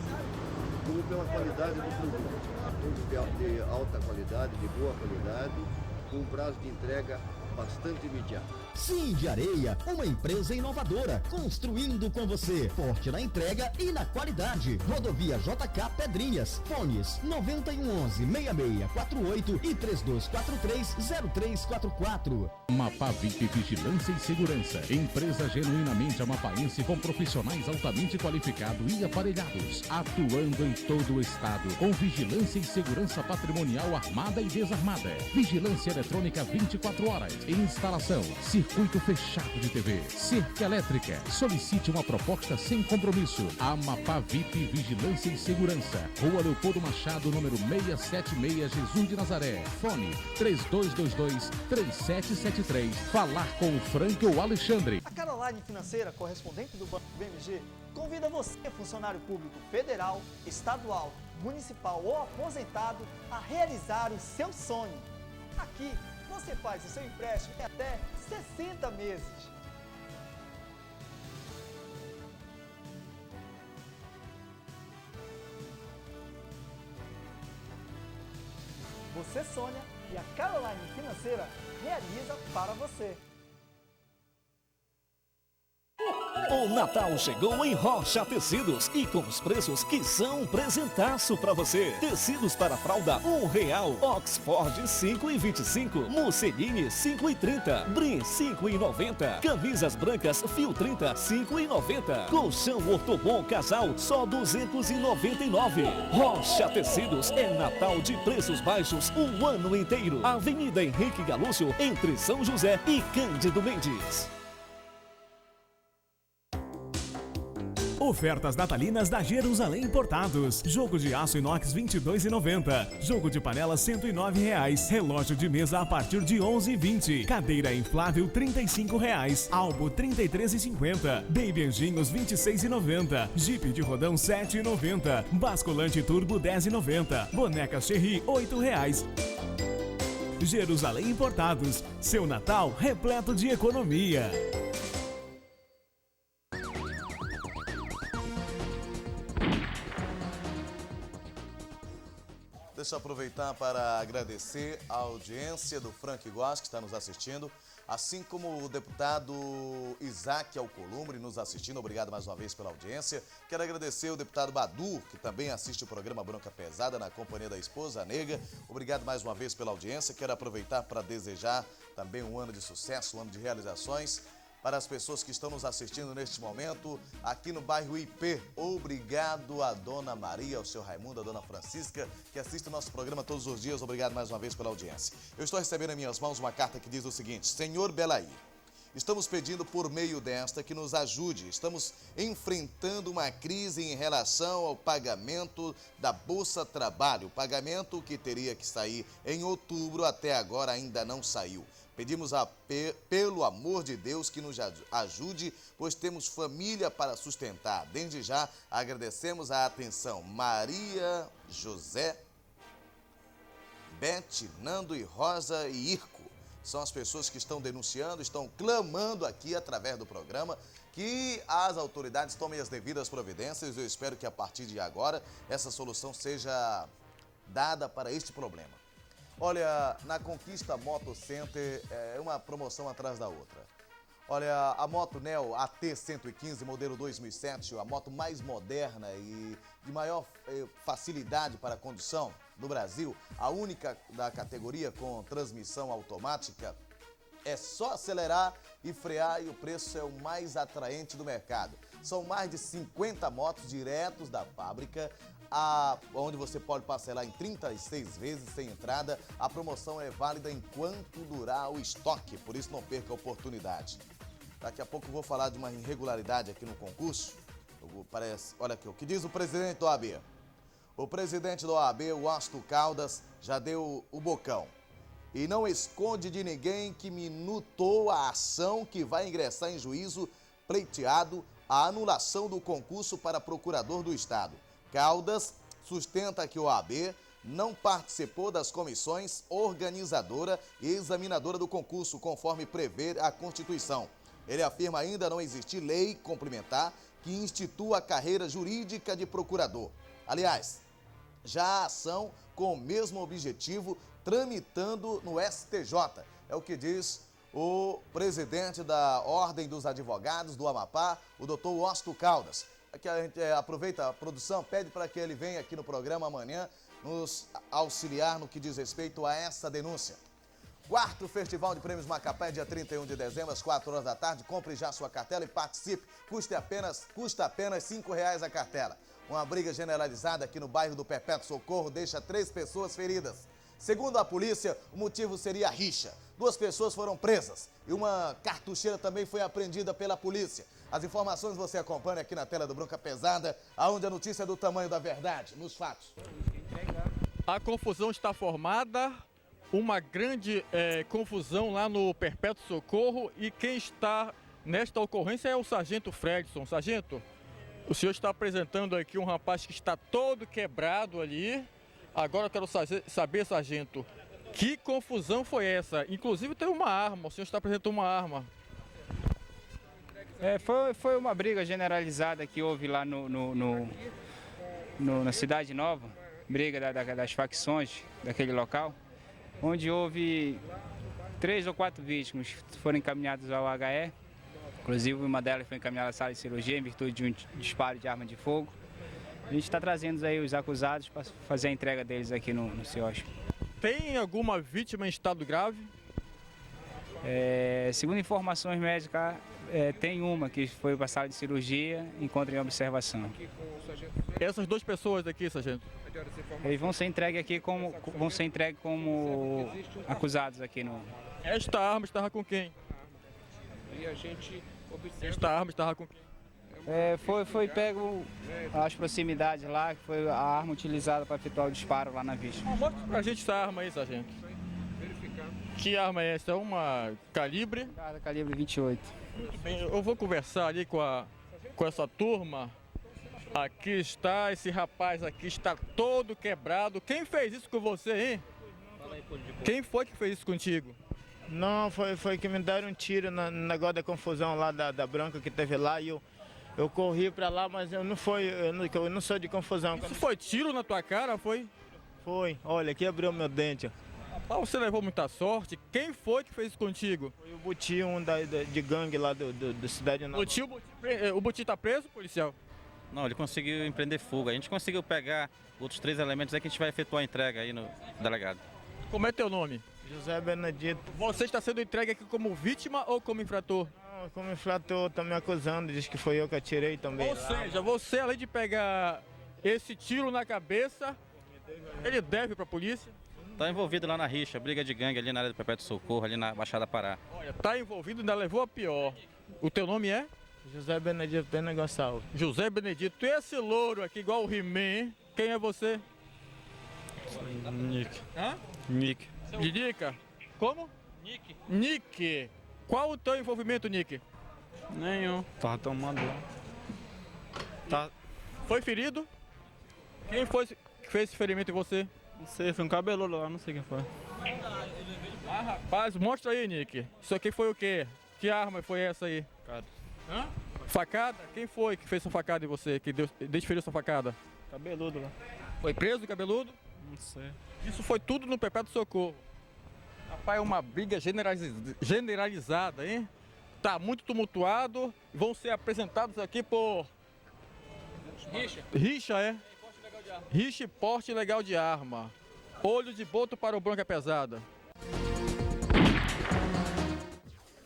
como pela qualidade do produto. De alta qualidade, de boa qualidade, com um prazo de entrega bastante imediato. Cindy Areia, uma empresa inovadora, construindo com você, forte na entrega e na qualidade. Rodovia JK Pedrinhas, fones 9111-6648 e 3243-0344. Mapavip Vigilância e Segurança, empresa genuinamente amapaense com profissionais altamente qualificados e aparelhados, atuando em todo o estado, com vigilância e segurança patrimonial armada e desarmada, vigilância eletrônica 24 horas, instalação, circuito fechado de TV, cerca elétrica. Solicite uma proposta sem compromisso. Mapavip Vigilância e Segurança, Rua Leopoldo Machado, número 676, Jesus de Nazaré. Fone 3222-3773. Falar com o Frank ou Alexandre. A Caroline Financeira, correspondente do Banco BMG, convida você, funcionário público federal, estadual, municipal ou aposentado, a realizar o seu sonho. Aqui, você faz o seu empréstimo em até 60 meses. Você sonha e a Caroline Financeira realiza para você. O Natal chegou em Rocha Tecidos e com os preços que são um presentaço para você. Tecidos para fralda R$1, Oxford 5,25, Musseline 5,30, Brim 5,90, camisas brancas fio 30 5,90, colchão Ortobon Casal só 299. Rocha Tecidos é Natal de preços baixos o ano inteiro. Avenida Henrique Galúcio, entre São José e Cândido Mendes. Ofertas natalinas da Jerusalém Importados. Jogo de aço inox R$ 22,90. Jogo de panela R$ 109,00. Relógio de mesa a partir de R$ 11,20. Cadeira inflável R$ 35,00. Albo R$ 33,50. Baby Anjinhos R$ 26,90. Jeep de rodão R$ 7,90. Basculante turbo R$ 10,90. Boneca Cherry R$ 8,00. Jerusalém Importados. Seu Natal repleto de economia. Deixa eu aproveitar para agradecer a audiência do Frank Guas, que está nos assistindo, assim como o deputado Isaac Alcolumbre nos assistindo. Obrigado mais uma vez pela audiência. Quero agradecer o deputado Badu, que também assiste o programa Bronca Pesada na companhia da esposa, a Nega. Obrigado mais uma vez pela audiência. Quero aproveitar para desejar também um ano de sucesso, um ano de realizações. para as pessoas que estão nos assistindo neste momento, aqui no bairro IP. Obrigado a Dona Maria, ao seu Raimundo, a Dona Francisca, que assiste o nosso programa todos os dias. Obrigado mais uma vez pela audiência. Eu estou recebendo em minhas mãos uma carta que diz o seguinte: Senhor Belaí, estamos pedindo por meio desta que nos ajude. Estamos enfrentando uma crise em relação ao pagamento da Bolsa Trabalho. O pagamento que teria que sair em outubro até agora ainda não saiu. Pedimos pelo amor de Deus que nos ajude, pois temos família para sustentar. Desde já agradecemos a atenção. Maria, José, Bete, Nando e Rosa e Irco. São as pessoas que estão denunciando, estão clamando aqui através do programa que as autoridades tomem as devidas providências. Eu espero que a partir de agora essa solução seja dada para este problema. Olha, na Conquista Moto Center é uma promoção atrás da outra. Olha, a moto Neo AT115, modelo 2007, a moto mais moderna e de maior facilidade para a condução no Brasil, a única da categoria com transmissão automática, é só acelerar e frear e o preço é o mais atraente do mercado. São mais de 50 motos diretos da fábrica, onde você pode parcelar em 36 vezes sem entrada. A promoção é válida enquanto durar o estoque, por isso não perca a oportunidade. Daqui a pouco eu vou falar de uma irregularidade aqui no concurso. Olha aqui, o que diz o presidente da OAB? O presidente da OAB, o Washington Caldas, já deu o bocão. E não esconde de ninguém que minutou a ação que vai ingressar em juízo pleiteado a anulação do concurso para procurador do Estado. Caldas sustenta que o OAB não participou das comissões organizadora e examinadora do concurso, conforme prevê a Constituição. Ele afirma ainda não existir lei complementar que institua a carreira jurídica de procurador. Aliás, já há ação com o mesmo objetivo tramitando no STJ. É o que diz o presidente da Ordem dos Advogados do Amapá, o doutor Washington Caldas. Aqui a gente aproveita a produção, pede para que ele venha aqui no programa amanhã nos auxiliar no que diz respeito a essa denúncia. Quarto Festival de Prêmios Macapá, dia 31 de dezembro, às 4 horas da tarde. Compre já sua cartela e participe. Custa apenas R$5 a cartela. Uma briga generalizada aqui no bairro do Perpétuo Socorro deixa 3 pessoas feridas. Segundo a polícia, o motivo seria a rixa. 2 pessoas foram presas e uma cartucheira também foi apreendida pela polícia. As informações você acompanha aqui na tela do Bronca Pesada, onde a notícia é do tamanho da verdade, nos fatos. A confusão está formada, uma grande confusão lá no Perpétuo Socorro, e quem está nesta ocorrência é o Sargento Fredson. Sargento, o senhor está apresentando aqui um rapaz que está todo quebrado ali. Agora eu quero saber, sargento, que confusão foi essa? Inclusive tem uma arma, o senhor está apresentando uma arma. Foi uma briga generalizada que houve lá na Cidade Nova, briga das facções daquele local, onde houve 3 ou 4 vítimas que foram encaminhadas ao HE, inclusive uma delas foi encaminhada à sala de cirurgia em virtude de um disparo de arma de fogo. A gente está trazendo aí os acusados para fazer a entrega deles aqui no CIOSP. Tem alguma vítima em estado grave? Segundo informações médicas, tem uma que foi para a sala de cirurgia e encontra em observação. Essas 2 pessoas aqui, sargento? Eles vão ser entregues aqui como acusados aqui no... Esta arma estava com quem? Esta arma estava com quem? Foi pego as proximidades lá, que foi a arma utilizada para efetuar o disparo lá na vítima. Mostra pra gente essa arma aí, sargento. Que arma é essa? É uma calibre? Calibre 28. Muito bem, eu vou conversar ali com essa turma. Aqui está, esse rapaz aqui está todo quebrado. Quem fez isso com você, hein? Quem foi que fez isso contigo? Não, foi que me deram um tiro no negócio da confusão lá da Branca que teve lá, e eu corri pra lá, mas eu não sou de confusão. Isso foi tiro na tua cara, foi? Foi, olha, aqui abriu meu dente. Rapaz, você levou muita sorte. Quem foi que fez isso contigo? Foi o Buti, de gangue lá da Cidade Nova. O Buti tá preso, policial? Não, ele conseguiu empreender fuga. A gente conseguiu pegar outros 3 elementos aí que a gente vai efetuar a entrega aí no delegado. Como é teu nome? José Benedito. Você está sendo entregue aqui como vítima ou como infrator? Não, como infrator, tá me acusando, diz que foi eu que atirei também. Ou seja, você além de pegar esse tiro na cabeça, ele deve pra polícia? Tá envolvido lá na rixa, briga de gangue ali na área do Perpétuo Socorro, ali na Baixada Pará. Olha, tá envolvido, ainda levou a pior. O teu nome é? José Benedito Pena Gonçalves. José Benedito, e esse louro aqui igual o He-Man, quem é você? Nick. Hã? Nick. Nick? Como? Nick. Nick. Qual o teu envolvimento, Nick? Nenhum. Tava tomando lá. Tá. Foi ferido? Quem foi que fez esse ferimento em você? Não sei, foi um cabeludo lá, não sei quem foi. Ah, rapaz, mostra aí, Nick. Isso aqui foi o quê? Que arma foi essa aí? Cara. Hã? Facada? Quem foi que fez essa facada em você? Que desferiu essa facada? Cabeludo lá. Foi preso, cabeludo? Não sei. Isso foi tudo no Perpétuo Socorro. Rapaz, é uma briga generalizada, hein? Tá muito tumultuado. Vão ser apresentados aqui por... Rixa. Rixa, é? Rixa e porte legal de arma. Olho de boto para o Bronca Pesada.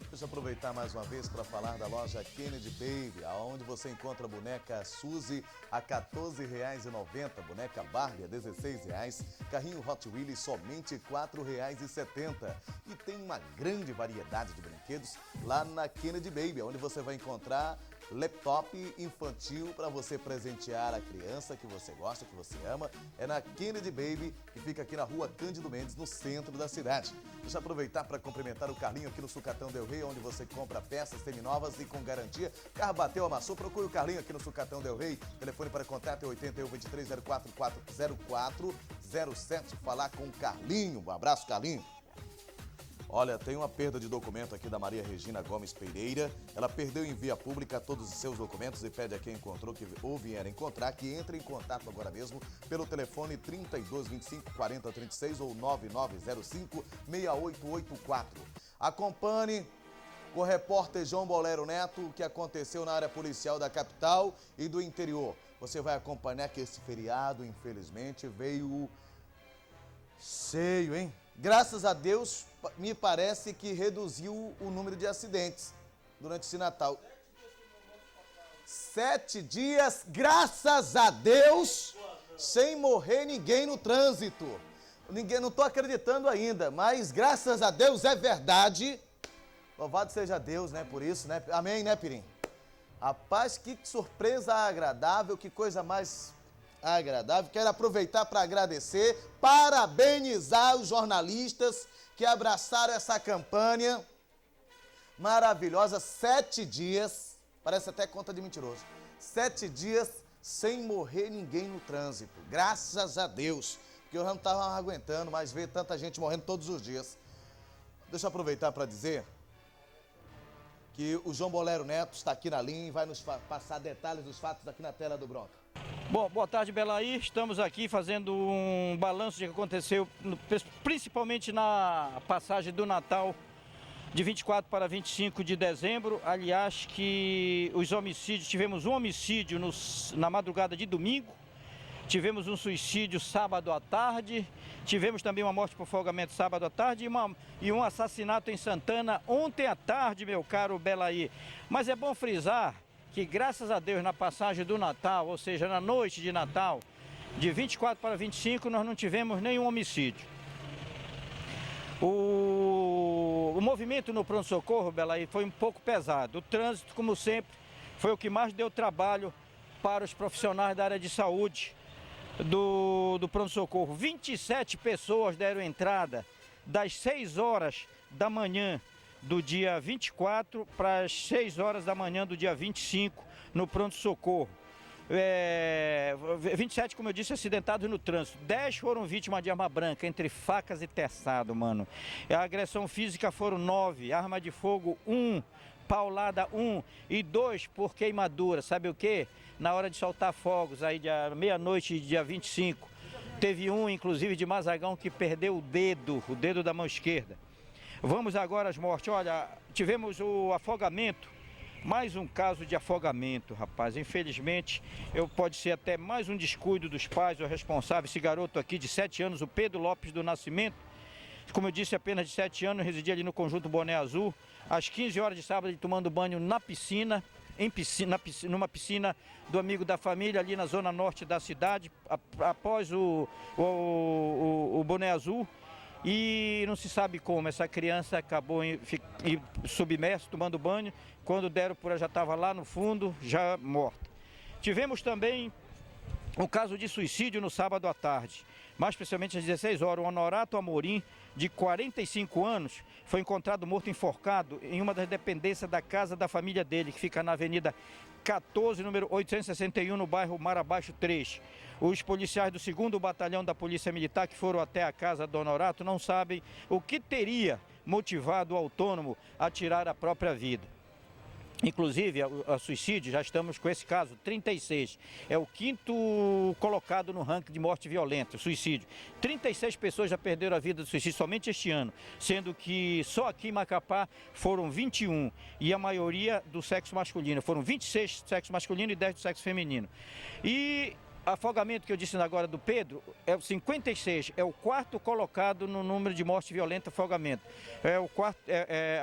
Deixa eu aproveitar mais uma vez para falar da loja Kennedy Baby, onde você encontra a boneca Suzy a R$ 14,90, boneca Barbie a R$ 16,00, carrinho Hot Wheels somente R$ 4,70. E tem uma grande variedade de brinquedos lá na Kennedy Baby, onde você vai encontrar laptop infantil para você presentear a criança que você gosta, que você ama. É na Kennedy Baby, que fica aqui na rua Cândido Mendes, no centro da cidade. Deixa eu aproveitar para cumprimentar o Carlinho aqui no Sucatão Del Rey, onde você compra peças seminovas e com garantia. Carro bateu, amassou, procure o Carlinho aqui no Sucatão Del Rey. Telefone para contato é 81 23 0407. Falar com o Carlinho. Um abraço, Carlinho. Olha, tem uma perda de documento aqui da Maria Regina Gomes Pereira. Ela perdeu em via pública todos os seus documentos e pede a quem encontrou ou vier encontrar que entre em contato agora mesmo pelo telefone 32 25 40 36 ou 9905 6884. Acompanhe com o repórter João Bolero Neto o que aconteceu na área policial da capital e do interior. Você vai acompanhar que esse feriado, infelizmente, veio cheio, hein? Graças a Deus, me parece que reduziu o número de acidentes durante esse Natal. 7 dias, graças a Deus, sem morrer ninguém no trânsito. Ninguém, não estou acreditando ainda, mas graças a Deus é verdade. Louvado seja Deus, né, por isso, né? Amém, né, Pirim? Rapaz, que surpresa agradável, que coisa mais agradável. Quero aproveitar para agradecer, parabenizar os jornalistas que abraçaram essa campanha maravilhosa. 7 dias, parece até conta de mentiroso, 7 dias sem morrer ninguém no trânsito, graças a Deus, porque eu já não estava aguentando mais ver tanta gente morrendo todos os dias. Deixa eu aproveitar para dizer que o João Bolero Neto está aqui na linha e vai nos passar detalhes dos fatos aqui na tela do Bronca. Bom, boa tarde, Belaí. Estamos aqui fazendo um balanço de que aconteceu, principalmente na passagem do Natal de 24 para 25 de dezembro. Aliás, que os homicídios, tivemos um homicídio na madrugada de domingo, tivemos um suicídio sábado à tarde, tivemos também uma morte por afogamento sábado à tarde e um assassinato em Santana ontem à tarde, meu caro Belaí. Mas é bom frisar que graças a Deus na passagem do Natal, ou seja, na noite de Natal, de 24 para 25, nós não tivemos nenhum homicídio. O movimento no pronto-socorro, Belaí, foi um pouco pesado. O trânsito, como sempre, foi o que mais deu trabalho para os profissionais da área de saúde do pronto-socorro. 27 pessoas deram entrada das 6 horas da manhã do dia 24 para as 6 horas da manhã do dia 25 no pronto-socorro. 27, como eu disse, acidentados no trânsito. 10 foram vítimas de arma branca, entre facas e teçado, mano. A agressão física foram 9, arma de fogo 1, paulada 1 e 2 por queimadura. Sabe o quê? Na hora de soltar fogos, aí meia-noite, dia 25, teve um, inclusive, de Mazagão que perdeu o dedo da mão esquerda. Vamos agora às mortes. Olha, tivemos o afogamento, mais um caso de afogamento, rapaz. Infelizmente, pode ser até mais um descuido dos pais, o responsável, esse garoto aqui de 7 anos, o Pedro Lopes do Nascimento, como eu disse, apenas de 7 anos, residia ali no Conjunto Boné Azul. Às 15 horas de sábado, ele tomando banho na piscina, numa piscina do amigo da família, ali na zona norte da cidade, após o Boné Azul. E não se sabe como, essa criança acabou submersa, tomando banho. Quando deram por ela, já estava lá no fundo, já morta. Tivemos também um caso de suicídio no sábado à tarde. Mais especialmente às 16 horas, o Honorato Amorim, de 45 anos, foi encontrado morto enforcado em uma das dependências da casa da família dele, que fica na Avenida 14, número 861, no bairro Mar Abaixo 3. Os policiais do 2º Batalhão da Polícia Militar, que foram até a casa do Honorato, não sabem o que teria motivado o autônomo a tirar a própria vida. Inclusive, a suicídio, já estamos com esse caso, 36. É o 5º colocado no ranking de morte violenta, suicídio. 36 pessoas já perderam a vida do suicídio somente este ano, sendo que só aqui em Macapá foram 21, e a maioria do sexo masculino. Foram 26 do sexo masculino e 10 do sexo feminino. E afogamento que eu disse agora do Pedro, é o 56, é o 4º colocado no número de morte violenta afogamento.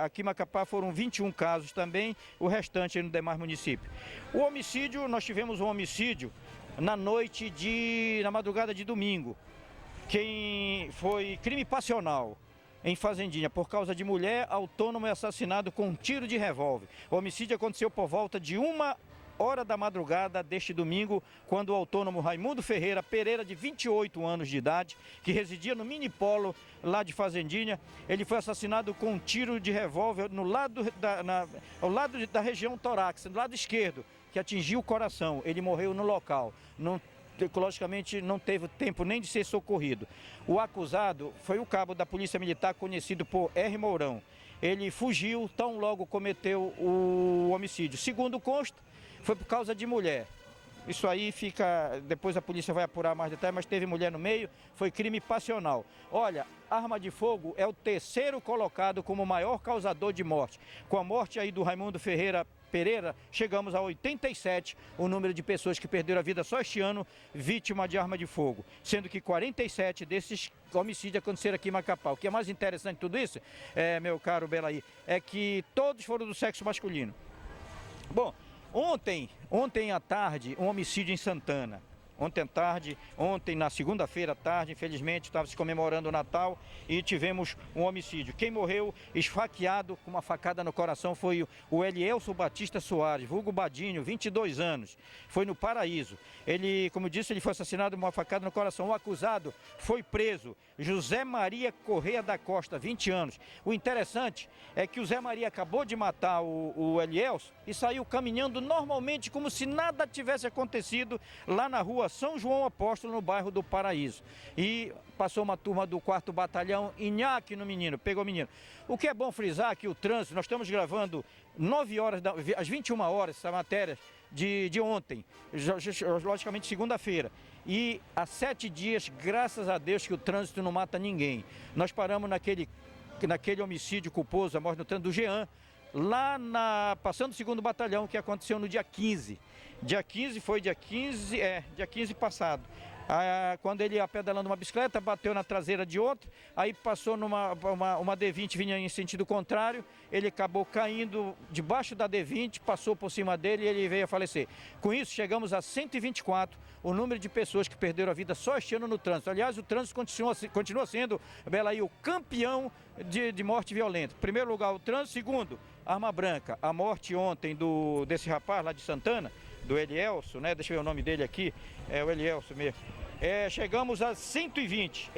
Aqui em Macapá foram 21 casos também, o restante no demais municípios. O homicídio, nós tivemos um homicídio na madrugada de domingo, quem foi crime passional em Fazendinha, por causa de mulher, autônomo é assassinado com um tiro de revólver. O homicídio aconteceu por volta de 1h da madrugada deste domingo, quando o autônomo Raimundo Ferreira Pereira, de 28 anos de idade, que residia no Minipolo lá de Fazendinha, ele foi assassinado com um tiro de revólver ao lado da região torácica, do lado esquerdo, que atingiu o coração. Ele morreu no local. Logicamente não teve tempo nem de ser socorrido. O acusado foi o cabo da Polícia Militar, conhecido por R. Mourão. Ele fugiu, tão logo cometeu o homicídio. Segundo consta, foi por causa de mulher. Isso aí depois a polícia vai apurar mais detalhes, mas teve mulher no meio, foi crime passional. Olha, arma de fogo é o 3º colocado como maior causador de morte. Com a morte aí do Raimundo Ferreira Pereira, chegamos a 87, o número de pessoas que perderam a vida só este ano vítima de arma de fogo, sendo que 47 desses homicídios aconteceram aqui em Macapá. O que é mais interessante de tudo isso, meu caro Belaí, é que todos foram do sexo masculino. Bom, ontem à tarde, um homicídio em Santana. Ontem na segunda-feira à tarde, infelizmente, estava se comemorando o Natal e tivemos um homicídio. Quem morreu esfaqueado com uma facada no coração foi o Elielso Batista Soares, vulgo Badinho, 22 anos. Foi no Paraíso. Ele, como eu disse, ele foi assassinado com uma facada no coração. O acusado foi preso, José Maria Correia da Costa, 20 anos. O interessante é que o Zé Maria acabou de matar o Elielso e saiu caminhando normalmente, como se nada tivesse acontecido lá na rua São João Apóstolo, no bairro do Paraíso. E passou uma turma do 4º Batalhão, Inhaque no menino, pegou o menino. O que é bom frisar que o trânsito, nós estamos gravando 9 horas, às 21 horas, essa matéria de ontem, logicamente segunda-feira. E há 7 dias, graças a Deus, que o trânsito não mata ninguém. Nós paramos naquele homicídio culposo, a morte no trânsito do Jean, passando o 2º Batalhão, que aconteceu no dia 15. Dia 15 passado. Quando ele ia pedalando uma bicicleta, bateu na traseira de outra, aí passou uma D20, vinha em sentido contrário, ele acabou caindo debaixo da D20, passou por cima dele e ele veio a falecer. Com isso, chegamos a 124, o número de pessoas que perderam a vida só este ano no trânsito. Aliás, o trânsito continua sendo, Belaí, o campeão de morte violenta. Primeiro lugar, o trânsito. Segundo, arma branca. A morte ontem desse rapaz lá de Santana, do Elielso, né? Deixa eu ver o nome dele aqui, é o Elielso mesmo. Chegamos a 120,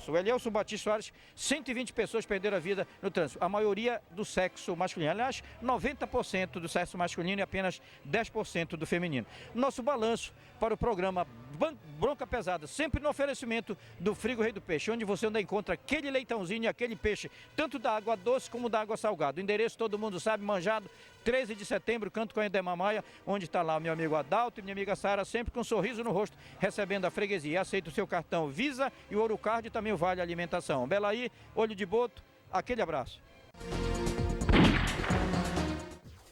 o Elielso Batista Soares, 120 pessoas perderam a vida no trânsito, a maioria do sexo masculino. Aliás, 90% do sexo masculino e apenas 10% do feminino. Nosso balanço para o programa Bronca Pesada, sempre no oferecimento do Frigo Rei do Peixe, onde você ainda encontra aquele leitãozinho e aquele peixe, tanto da água doce como da água salgada. O endereço todo mundo sabe, Manjado, 13 de setembro, Canto Coendema Maia, onde está lá o meu amigo Adalto e minha amiga Sara, sempre com um sorriso no rosto, recebendo a freguesia. Aceita o seu cartão Visa e o Ourocard, também o Vale Alimentação. Belaí, olho de boto, aquele abraço.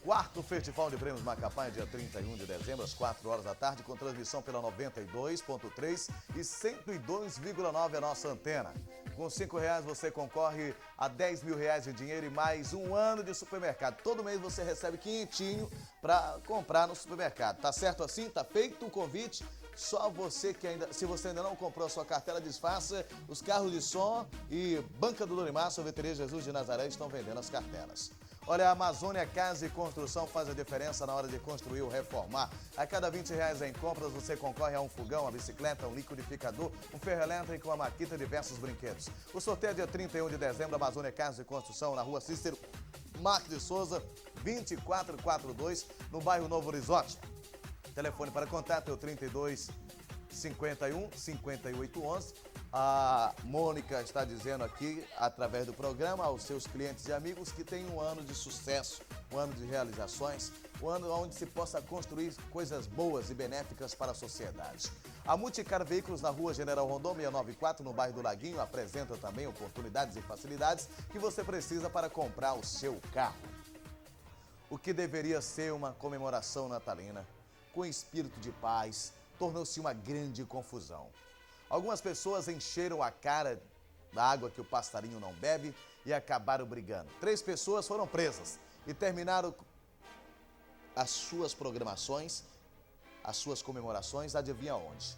4º Festival de Prêmios Macapá, dia 31 de dezembro, às 4 horas da tarde, com transmissão pela 92.3 e 102,9 a nossa antena. Com R$5 você concorre a R$10 mil em dinheiro e mais um ano de supermercado. Todo mês você recebe quinhentinho para comprar no supermercado. Tá certo assim? Tá feito o convite? Só você que ainda, se você ainda não comprou a sua cartela, desfaça. Os carros de som e Banca do Dorimar, Sorveteria Jesus de Nazaré estão vendendo as cartelas. Olha, a Amazônia Casa e Construção faz a diferença na hora de construir ou reformar. A cada R$20 em compras, você concorre a um fogão, uma bicicleta, um liquidificador, um ferro elétrico, uma maquita e diversos brinquedos. O sorteio é dia 31 de dezembro, Amazônia Casa e Construção, na rua Cícero Marques de Souza, 2442, no bairro Novo Horizonte. Telefone para contato é o 32 51 58 11. A Mônica está dizendo aqui, através do programa, aos seus clientes e amigos que tem um ano de sucesso, um ano de realizações, um ano onde se possa construir coisas boas e benéficas para a sociedade. A Multicar Veículos, na rua General Rondon 694, no bairro do Laguinho, apresenta também oportunidades e facilidades que você precisa para comprar o seu carro. O que deveria ser uma comemoração natalina, com espírito de paz, tornou-se uma grande confusão. Algumas pessoas encheram a cara da água que o passarinho não bebe e acabaram brigando. 3 pessoas foram presas e terminaram as suas programações, as suas comemorações, adivinha onde?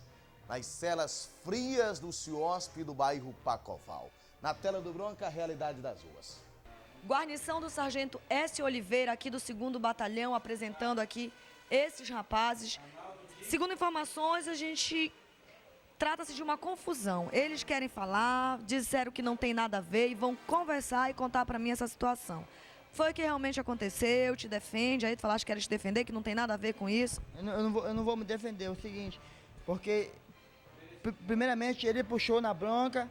Nas celas frias do CIOSP do bairro Pacoval. Na tela do Bronca, a realidade das ruas. Guarnição do Sargento S. Oliveira, aqui do 2º Batalhão, apresentando aqui esses rapazes. Segundo informações, trata-se de uma confusão. Eles querem falar, disseram que não tem nada a ver e vão conversar e contar para mim essa situação. Foi o que realmente aconteceu, te defende, aí tu falaste que era te defender, que não tem nada a ver com isso? Eu não vou me defender, é o seguinte, porque primeiramente ele puxou na bronca,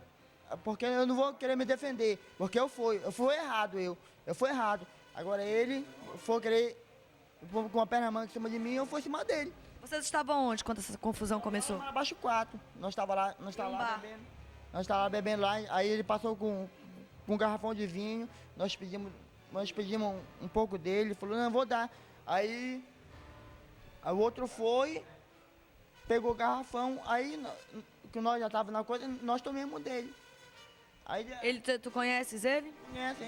porque eu não vou querer me defender, porque eu fui errado, eu fui errado. Agora ele foi querer com a perna manca em cima de mim, eu fui em cima dele. Vocês estavam onde quando essa confusão começou? Abaixo 4. Nós estávamos lá bebendo. Nós estávamos bebendo lá, aí ele passou com um garrafão de vinho, nós pedimos um pouco dele, ele falou, não, vou dar. Aí o outro foi, pegou o garrafão, aí que nós já estávamos na coisa, nós tomamos dele. Aí, tu conheces ele? Conhece,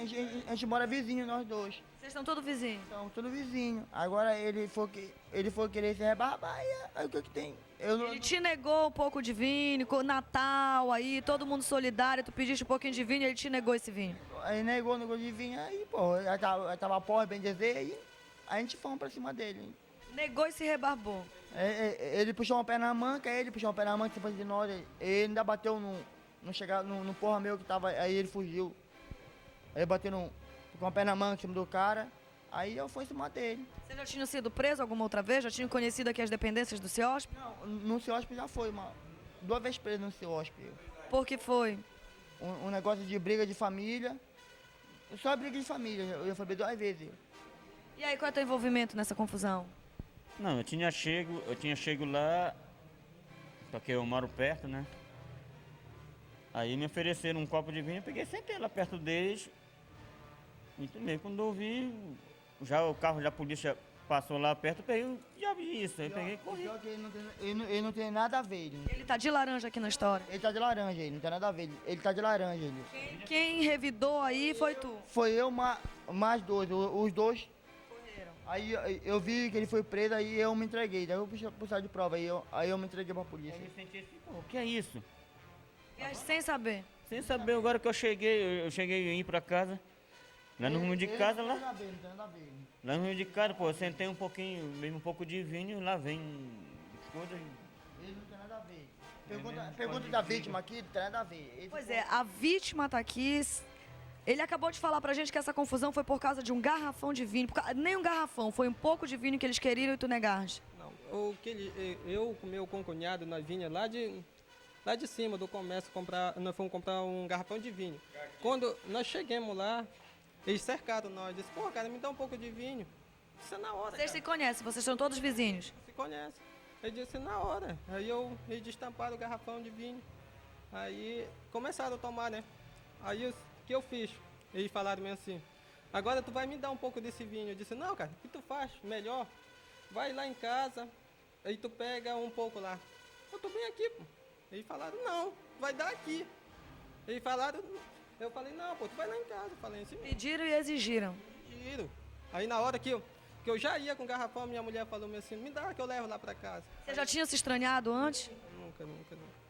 a gente mora vizinho, nós dois. Vocês estão todos vizinhos? Estamos todos vizinhos. Agora ele foi querer se rebarbar, aí o que tem? Ele te negou um pouco de vinho, Natal, aí, todo mundo solidário, tu pediste um pouquinho de vinho e ele te negou esse vinho? Aí negou de vinho, aí, pô, eu tava porra, bem dizer, aí a gente foi pra cima dele. Negou e se rebarbou? Ele puxou uma perna na manca, em cima de nós, ele ainda bateu no porra meu que tava, aí ele fugiu. Aí ele bateu com a perna na manca em cima do cara, aí eu fui em cima dele. Você já tinha sido preso alguma outra vez? Já tinha conhecido aqui as dependências do CIOSP? Não, no CIOSP já foi, 2 vezes preso no CIOSP. Por que foi? Um negócio de briga de família, só briga de família, eu falei 2 vezes. E aí, qual é o teu envolvimento nessa confusão? Não, eu tinha chego lá, porque eu moro perto, né? Aí me ofereceram um copo de vinho, eu peguei e sentei lá perto deles. Entendeu? Quando eu vi, já o carro da polícia passou lá perto, eu peguei, já vi isso, aí peguei e corri. Ele não tem nada a ver. Ele tá de laranja aqui na história? Ele tá de laranja, ele não tem nada a ver, ele tá de laranja. Quem revidou aí foi tu? Foi eu, mais 2, os 2 correram. Aí eu vi que ele foi preso, aí eu me entreguei, daí eu puxei de prova, aí eu me entreguei pra polícia. Aí eu me senti assim, pô, o que é isso? Sem saber? Sem saber, agora que eu cheguei a ir pra casa. Lá no rumo de casa, lá. Lá no rumo de casa, pô, eu sentei um pouquinho, mesmo um pouco de vinho, lá vem coisas. Ele não tem nada a ver. Pergunta da vítima aqui, não tem nada a ver. Pois é, a vítima tá aqui. Ele acabou de falar pra gente que essa confusão foi por causa de um garrafão de vinho. Nem um garrafão, foi um pouco de vinho que eles queriam e tu negaste. Não, eu com meu concunhado, nós vinha lá de cima do comércio, nós fomos comprar um garrafão de vinho. Quando nós chegamos lá, eles cercaram nós, disseram, pô, cara, me dá um pouco de vinho. Isso é na hora. Vocês se conhecem, vocês são todos vizinhos? Se conhecem. Ele disse, na hora. Aí eles destamparam o garrafão de vinho. Aí começaram a tomar, né? Aí o que eu fiz? Eles falaram mesmo assim, agora tu vai me dar um pouco desse vinho. Eu disse, não, cara, o que tu faz? Melhor, vai lá em casa, aí tu pega um pouco lá. Eu tô bem aqui, pô. Eles falaram, não, vai dar aqui. Eles falaram, eu falei, não, pô, tu vai lá em casa. Eu falei assim, Pediram e exigiram. Pediram. Aí na hora que eu já ia com o garrafão, minha mulher falou assim, me dá que eu levo lá pra casa. Você já tinha se estranhado antes? Nunca.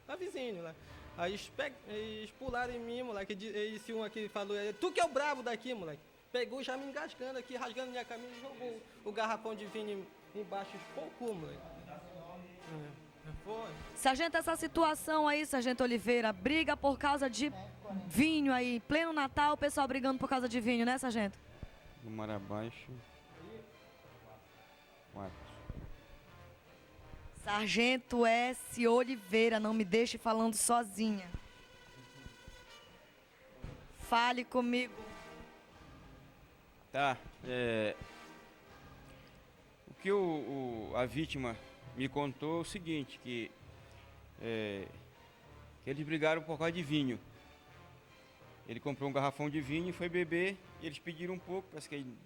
Tá vizinho lá. Aí eles pularam em mim, moleque. Esse um aqui falou, tu que é o brabo daqui, moleque. Pegou já me engasgando aqui, rasgando minha camisa e jogou o garrafão de vinho embaixo, espocou, moleque. Foi. Sargento, essa situação aí, Sargento Oliveira, briga por causa de vinho aí, pleno Natal, o pessoal brigando por causa de vinho, né, Sargento? No Mar Abaixo, 4. Sargento S. Oliveira, não me deixe falando sozinha. Fale comigo. Tá, o que a vítima me contou é o seguinte, que eles brigaram por causa de vinho. Ele comprou um garrafão de vinho e foi beber, e eles pediram um pouco, parece que ele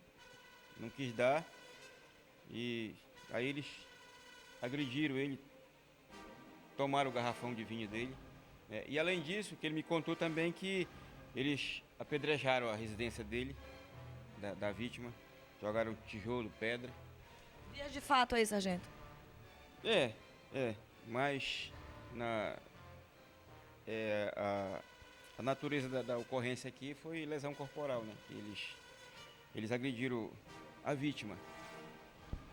não quis dar, e aí eles agrediram ele, tomaram o garrafão de vinho dele, né? E além disso, que ele me contou também que eles apedrejaram a residência dele, da vítima, jogaram tijolo, pedra. Vias de fato aí, Sargento. Mas a natureza da ocorrência aqui foi lesão corporal, né? Eles agrediram a vítima.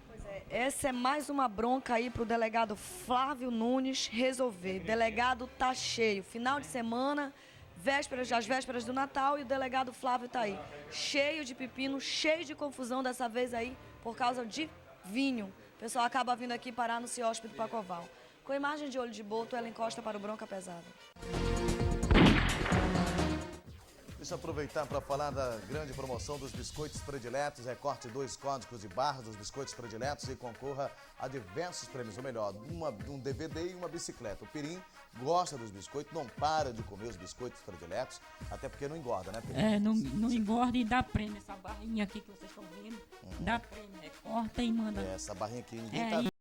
Pois é, essa é mais uma bronca aí pro delegado Flávio Nunes resolver. Delegado tá cheio, final de semana, às vésperas do Natal, e o delegado Flávio tá aí, cheio de pepino, cheio de confusão dessa vez aí, por causa de vinho. O pessoal acaba vindo aqui parar no CIOSP do Pacoval. Com imagem de olho de boto, ela encosta para o Bronca Pesada. Deixa eu aproveitar para falar da grande promoção dos biscoitos prediletos. Recorte 2 códigos de barras dos biscoitos prediletos e concorra a diversos prêmios. Ou melhor, um DVD e uma bicicleta. O Pirim gosta dos biscoitos, não para de comer os biscoitos prediletos, até porque não engorda, né, Pirim? Não engorda e dá prêmio. Essa barrinha aqui que vocês estão vendo, dá prêmio. Corta e manda. Essa barrinha aqui, ninguém tá vendo.